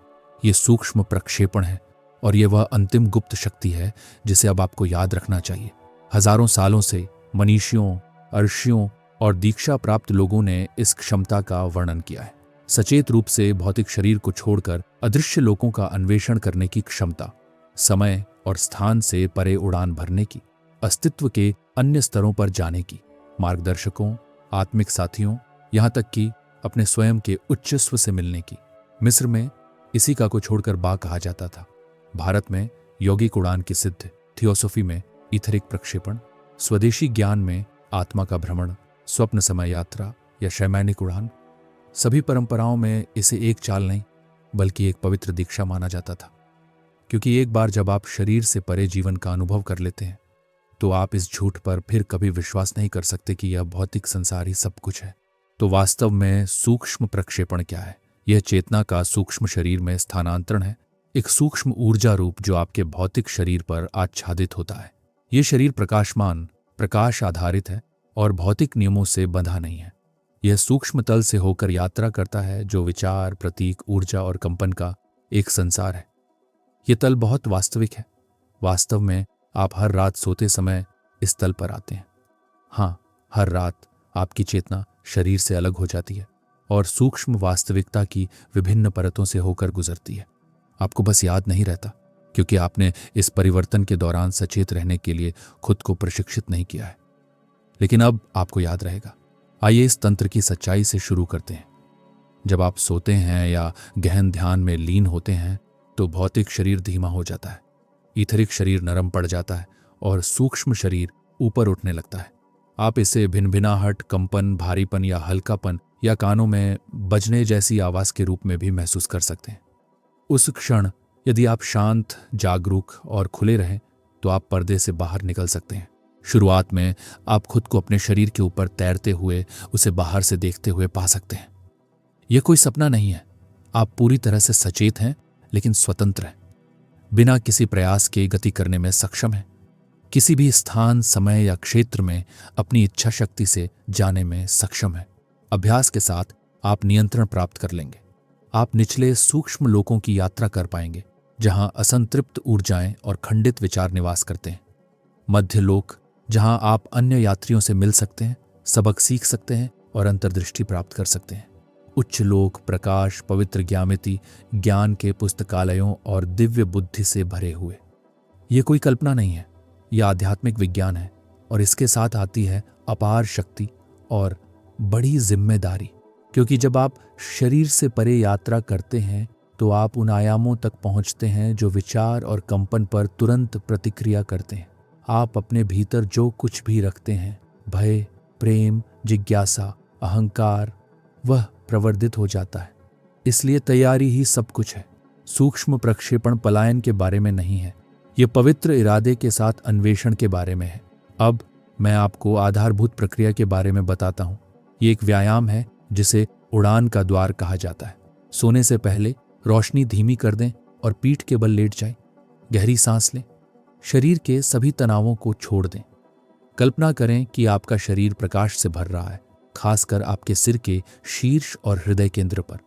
Speaker 1: ये सूक्ष्म प्रक्षेपण है, और ये वह अंतिम गुप्त शक्ति है जिसे अब आपको याद रखना चाहिए। हजारों सालों से मनीषियों, अर्षियों और दीक्षा प्राप्त लोगों ने इस क्षमता का वर्णन किया है। सचेत रूप से भौतिक शरीर को छोड़कर अदृश्य लोकों का अन्वेषण करने की क्षमता, समय और स्थान से परे उड़ान भरने की, अस्तित्व के अन्य स्तरों पर जाने की, मार्गदर्शकों, आत्मिक साथियों, यहाँ तक कि अपने स्वयं के उच्चस्व से मिलने की। मिस्र में इसी का को छोड़कर बा कहा जाता था। भारत में यौगिक उड़ान की सिद्ध, थियोसॉफी में ईथरिक प्रक्षेपण, स्वदेशी ज्ञान में आत्मा का भ्रमण, स्वप्न समय यात्रा या शैमानिक उड़ान, सभी परंपराओं में इसे एक चाल नहीं बल्कि एक पवित्र दीक्षा माना जाता था। क्योंकि एक बार जब आप शरीर से परे जीवन का अनुभव कर लेते हैं, तो आप इस झूठ पर फिर कभी विश्वास नहीं कर सकते कि यह भौतिक संसार ही सब कुछ है। तो वास्तव में सूक्ष्म प्रक्षेपण क्या है? यह चेतना का सूक्ष्म शरीर में स्थानांतरण है, एक सूक्ष्म ऊर्जा रूप जो आपके भौतिक शरीर पर आच्छादित होता है। यह शरीर प्रकाशमान, प्रकाश आधारित है और भौतिक नियमों से बंधा नहीं है। यह सूक्ष्म तल से होकर यात्रा करता है, जो विचार, प्रतीक, ऊर्जा और कंपन का एक संसार है। यह तल बहुत वास्तविक है। वास्तव में आप हर रात सोते समय इस तल पर आते हैं। हाँ, हर रात आपकी चेतना शरीर से अलग हो जाती है और सूक्ष्म वास्तविकता की विभिन्न परतों से होकर गुजरती है। आपको बस याद नहीं रहता, क्योंकि आपने इस परिवर्तन के दौरान सचेत रहने के लिए खुद को प्रशिक्षित नहीं किया है। लेकिन अब आपको याद रहेगा। आइए इस तंत्र की सच्चाई से शुरू करते हैं। जब आप सोते हैं या गहन ध्यान में लीन होते हैं, तो भौतिक शरीर धीमा हो जाता है, ईथरिक शरीर नरम पड़ जाता है और सूक्ष्म शरीर ऊपर उठने लगता है। आप इसे भिनभिनाहट, कंपन, भारीपन या हल्कापन या कानों में बजने जैसी आवाज के रूप में भी महसूस कर सकते हैं। उस क्षण यदि आप शांत, जागरूक और खुले रहें, तो आप पर्दे से बाहर निकल सकते हैं। शुरुआत में आप खुद को अपने शरीर के ऊपर तैरते हुए, उसे बाहर से देखते हुए पा सकते हैं। यह कोई सपना नहीं है। आप पूरी तरह से सचेत हैं, लेकिन स्वतंत्र हैं। बिना किसी प्रयास के गति करने में सक्षम है, किसी भी स्थान, समय या क्षेत्र में अपनी इच्छा शक्ति से जाने में सक्षम है। अभ्यास के साथ आप नियंत्रण प्राप्त कर लेंगे। आप निचले सूक्ष्म लोकों की यात्रा कर पाएंगे, जहां असंतृप्त ऊर्जाएं और खंडित विचार निवास करते हैं। मध्य लोक, जहां आप अन्य यात्रियों से मिल सकते हैं, सबक सीख सकते हैं और अंतर्दृष्टि प्राप्त कर सकते हैं। उच्च लोक, प्रकाश, पवित्र ज्ञामिति, ज्ञान के पुस्तकालयों और दिव्य बुद्धि से भरे हुए। ये कोई कल्पना नहीं है, यह आध्यात्मिक विज्ञान है और इसके साथ आती है अपार शक्ति और बड़ी जिम्मेदारी। क्योंकि जब आप शरीर से परे यात्रा करते हैं तो आप उन आयामों तक पहुंचते हैं जो विचार और कंपन पर तुरंत प्रतिक्रिया करते हैं। आप अपने भीतर जो कुछ भी रखते हैं, भय, प्रेम, जिज्ञासा, अहंकार, वह प्रवर्धित हो जाता है। इसलिए तैयारी ही सब कुछ है। सूक्ष्म प्रक्षेपण पलायन के बारे में नहीं है, यह पवित्र इरादे के साथ अन्वेषण के बारे में है। अब मैं आपको आधारभूत प्रक्रिया के बारे में बताता हूं। ये एक व्यायाम है जिसे उड़ान का द्वार कहा जाता है। सोने से पहले रोशनी धीमी कर दें और पीठ के बल लेट जाएं। गहरी सांस लें। शरीर के सभी तनावों को छोड़ दें। कल्पना करें कि आपका शरीर प्रकाश से भर रहा है, खासकर आपके सिर के शीर्ष और हृदय केंद्र पर।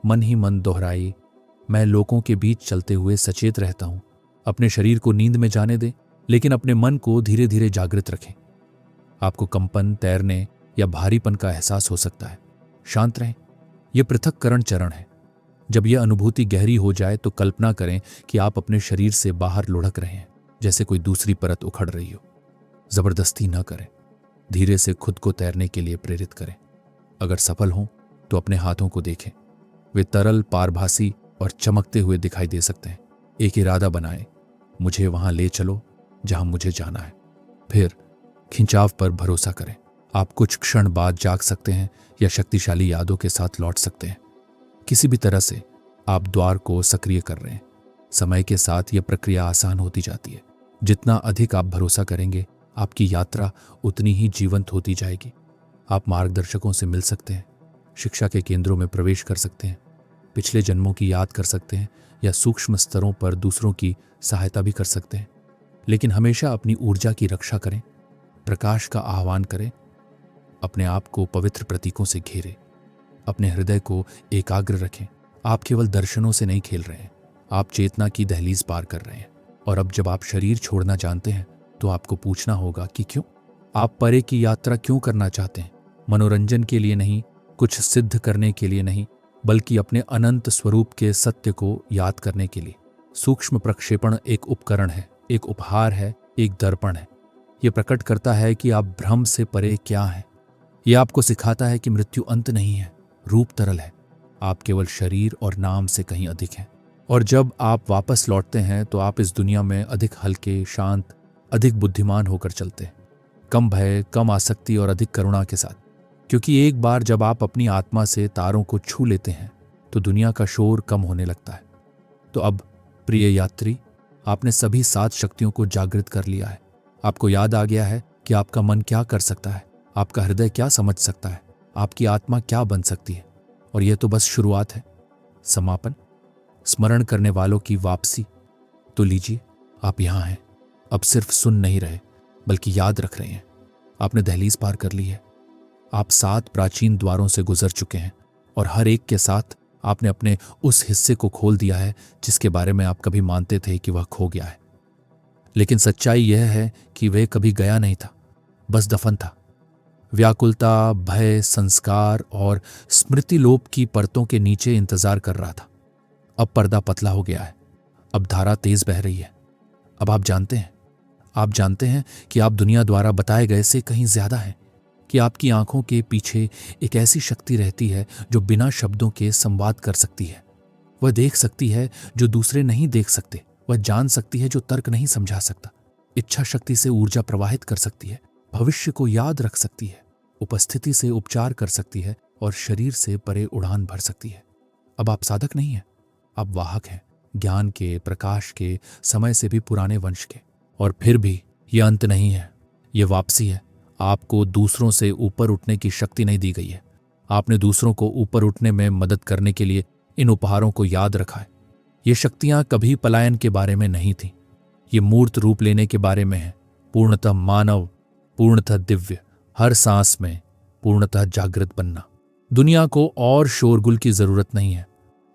Speaker 1: मन ही मन दोहराइए, मैं लोगों के बीच चलते हुए सचेत रहता हूं। अपने शरीर को नींद में जाने दें, लेकिन अपने मन को धीरे धीरे जागृत रखें। आपको कंपन, तैरने या भारीपन का एहसास हो सकता है। शांत रहें। यह पृथक्करण चरण है। जब यह अनुभूति गहरी हो जाए तो कल्पना करें कि आप अपने शरीर से बाहर लुढ़क रहे हैं, जैसे कोई दूसरी परत उखड़ रही हो। जबरदस्ती न करें, धीरे से खुद को तैरने के लिए प्रेरित करें। अगर सफल हों तो अपने हाथों को देखें, वे तरल, पारभासी और चमकते हुए दिखाई दे सकते हैं। एक इरादा बनाएं, मुझे वहां ले चलो जहां मुझे जाना है। फिर खिंचाव पर भरोसा करें। आप कुछ क्षण बाद जाग सकते हैं या शक्तिशाली यादों के साथ लौट सकते हैं। किसी भी तरह से आप द्वार को सक्रिय कर रहे हैं। समय के साथ यह प्रक्रिया आसान होती जाती है। जितना अधिक आप भरोसा करेंगे, आपकी यात्रा उतनी ही जीवंत होती जाएगी। आप मार्गदर्शकों से मिल सकते हैं, शिक्षा के केंद्रों में प्रवेश कर सकते हैं, पिछले जन्मों की याद कर सकते हैं या सूक्ष्म स्तरों पर दूसरों की सहायता भी कर सकते हैं। लेकिन हमेशा अपनी ऊर्जा की रक्षा करें, प्रकाश का आह्वान करें, अपने आप को पवित्र प्रतीकों से घेरें, अपने हृदय को एकाग्र रखें। आप केवल दर्शनों से नहीं खेल रहे हैं, आप चेतना की दहलीज पार कर रहे हैं। और अब जब आप शरीर छोड़ना जानते हैं तो आपको पूछना होगा कि क्यों? आप परे की यात्रा क्यों करना चाहते हैं? मनोरंजन के लिए नहीं, कुछ सिद्ध करने के लिए नहीं, बल्कि अपने अनंत स्वरूप के सत्य को याद करने के लिए। सूक्ष्म प्रक्षेपण एक उपकरण है, एक उपहार है, एक दर्पण है। यह प्रकट करता है कि आप भ्रम से परे क्या हैं। यह आपको सिखाता है कि मृत्यु अंत नहीं है, रूप तरल है, आप केवल शरीर और नाम से कहीं अधिक हैं। और जब आप वापस लौटते हैं तो आप इस दुनिया में अधिक हल्के, शांत, अधिक बुद्धिमान होकर चलते हैं, कम भय, कम आसक्ति और अधिक करुणा के साथ। क्योंकि एक बार जब आप अपनी आत्मा से तारों को छू लेते हैं तो दुनिया का शोर कम होने लगता है। तो अब प्रिय यात्री, आपने सभी 7 शक्तियों को जागृत कर लिया है। आपको याद आ गया है कि आपका मन क्या कर सकता है, आपका हृदय क्या समझ सकता है, आपकी आत्मा क्या बन सकती है। और यह तो बस शुरुआत है। समापन, स्मरण करने वालों की वापसी। तो लीजिए, आप यहां हैं। अब सिर्फ सुन नहीं रहे बल्कि याद रख रहे हैं। आपने दहलीज पार कर ली है। आप 7 प्राचीन द्वारों से गुजर चुके हैं और हर एक के साथ आपने अपने उस हिस्से को खोल दिया है जिसके बारे में आप कभी मानते थे कि वह खो गया है। लेकिन सच्चाई यह है कि वह कभी गया नहीं था, बस दफन था। व्याकुलता, भय, संस्कार और स्मृति लोप की परतों के नीचे इंतजार कर रहा था। अब पर्दा पतला हो गया है, अब धारा तेज बह रही है। अब आप जानते हैं कि आप दुनिया द्वारा बताए गए से कहीं ज्यादा हैं, कि आपकी आंखों के पीछे एक ऐसी शक्ति रहती है जो बिना शब्दों के संवाद कर सकती है। वह देख सकती है जो दूसरे नहीं देख सकते, वह जान सकती है जो तर्क नहीं समझा सकता, इच्छा शक्ति से ऊर्जा प्रवाहित कर सकती है, भविष्य को याद रख सकती है, उपस्थिति से उपचार कर सकती है और शरीर से परे उड़ान भर सकती है। अब आप साधक नहीं हैं, आप वाहक हैं, ज्ञान के, प्रकाश के, समय से भी पुराने वंश के। और फिर भी यह अंत नहीं है, यह वापसी है। आपको दूसरों से ऊपर उठने की शक्ति नहीं दी गई है। आपने दूसरों को ऊपर उठने में मदद करने के लिए इन उपहारों को याद रखा है। ये शक्तियां कभी पलायन के बारे में नहीं थीं। ये मूर्त रूप लेने के बारे में है, पूर्णतः मानव, पूर्णतः दिव्य, हर सांस में पूर्णतः जागृत बनना। दुनिया को और शोरगुल की जरूरत नहीं है,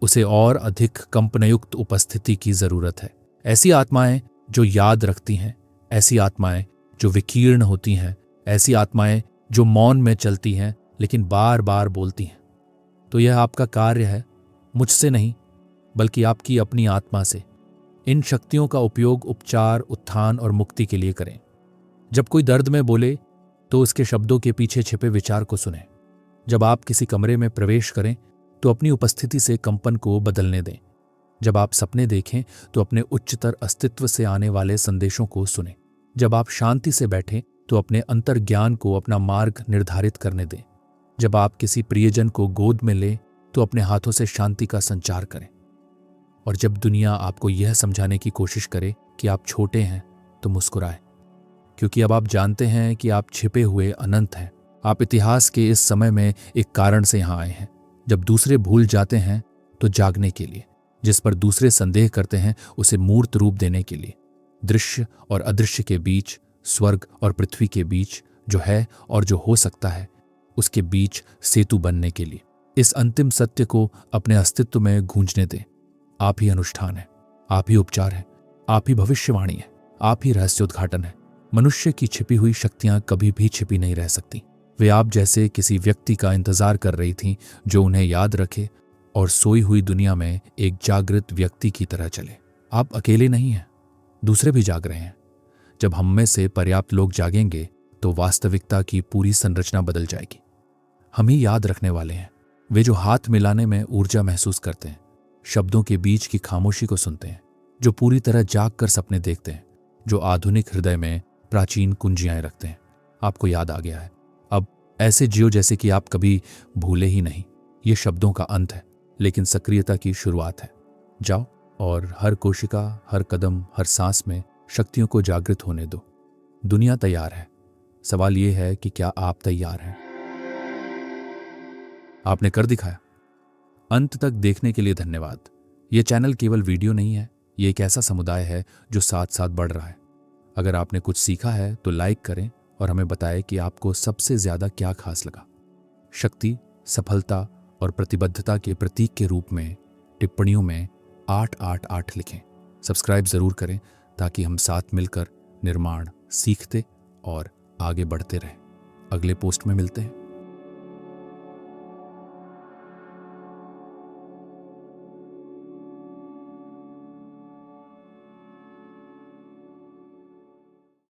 Speaker 1: उसे और अधिक कंपनयुक्त उपस्थिति की जरूरत है। ऐसी आत्माएं जो याद रखती हैं, ऐसी आत्माएं जो विकीर्ण होती हैं, ऐसी आत्माएं जो मौन में चलती हैं लेकिन बार बार बोलती हैं। तो यह आपका कार्य है, मुझसे नहीं बल्कि आपकी अपनी आत्मा से। इन शक्तियों का उपयोग उपचार, उत्थान और मुक्ति के लिए करें। जब कोई दर्द में बोले तो उसके शब्दों के पीछे छिपे विचार को सुनें। जब आप किसी कमरे में प्रवेश करें तो अपनी उपस्थिति से कंपन को बदलने दें। जब आप सपने देखें तो अपने उच्चतर अस्तित्व से आने वाले संदेशों को सुनें। जब आप शांति से बैठें तो अपने अंतर्ज्ञान को अपना मार्ग निर्धारित करने दें। जब आप किसी प्रियजन को गोद में लें तो अपने हाथों से शांति का संचार करें। और जब दुनिया आपको यह समझाने की कोशिश करे कि आप छोटे हैं तो मुस्कुराएं, क्योंकि अब आप जानते हैं कि आप छिपे हुए अनंत हैं। आप इतिहास के इस समय में एक कारण से यहां आए हैं। जब दूसरे भूल जाते हैं तो जागने के लिए, जिस पर दूसरे संदेह करते हैं उसे मूर्त रूप देने के लिए, दृश्य और अदृश्य के बीच, स्वर्ग और पृथ्वी के बीच, जो है और जो हो सकता है उसके बीच सेतु बनने के लिए। इस अंतिम सत्य को अपने अस्तित्व में गूंजने दें। आप ही अनुष्ठान है, आप ही उपचार है, आप ही भविष्यवाणी है, आप ही रहस्योद्घाटन है। मनुष्य की छिपी हुई शक्तियां कभी भी छिपी नहीं रह सकती। वे आप जैसे किसी व्यक्ति का इंतजार कर रही थीं जो उन्हें याद रखे और सोई हुई दुनिया में एक जागृत व्यक्ति की तरह चले। आप अकेले नहीं हैं, दूसरे भी जाग रहे हैं। जब हम में से पर्याप्त लोग जागेंगे तो वास्तविकता की पूरी संरचना बदल जाएगी। हम ही याद रखने वाले हैं, वे जो हाथ मिलाने में ऊर्जा महसूस करते हैं, शब्दों के बीच की खामोशी को सुनते हैं, जो पूरी तरह जाग कर सपने देखते हैं, जो आधुनिक हृदय में प्राचीन कुंजियाएं रखते हैं। आपको याद आ गया है। अब ऐसे जियो जैसे कि आप कभी भूले ही नहीं। ये शब्दों का अंत है लेकिन सक्रियता की शुरुआत है। जाओ और हर कोशिका, हर कदम, हर सांस में शक्तियों को जागृत होने दो। दुनिया तैयार है, सवाल यह है कि क्या आप तैयार हैं? आपने कर दिखाया। अंत तक देखने के लिए धन्यवाद। यह चैनल केवल वीडियो नहीं है, ये एक ऐसा समुदाय है जो साथ साथ बढ़ रहा है। अगर आपने कुछ सीखा है तो लाइक करें और हमें बताएं कि आपको सबसे ज्यादा क्या खास लगा। शक्ति, सफलता और प्रतिबद्धता के प्रतीक के रूप में टिप्पणियों में 888 लिखें। सब्सक्राइब जरूर करें ताकि हम साथ मिलकर निर्माण सीखते और आगे बढ़ते रहें। अगले पोस्ट में मिलते हैं।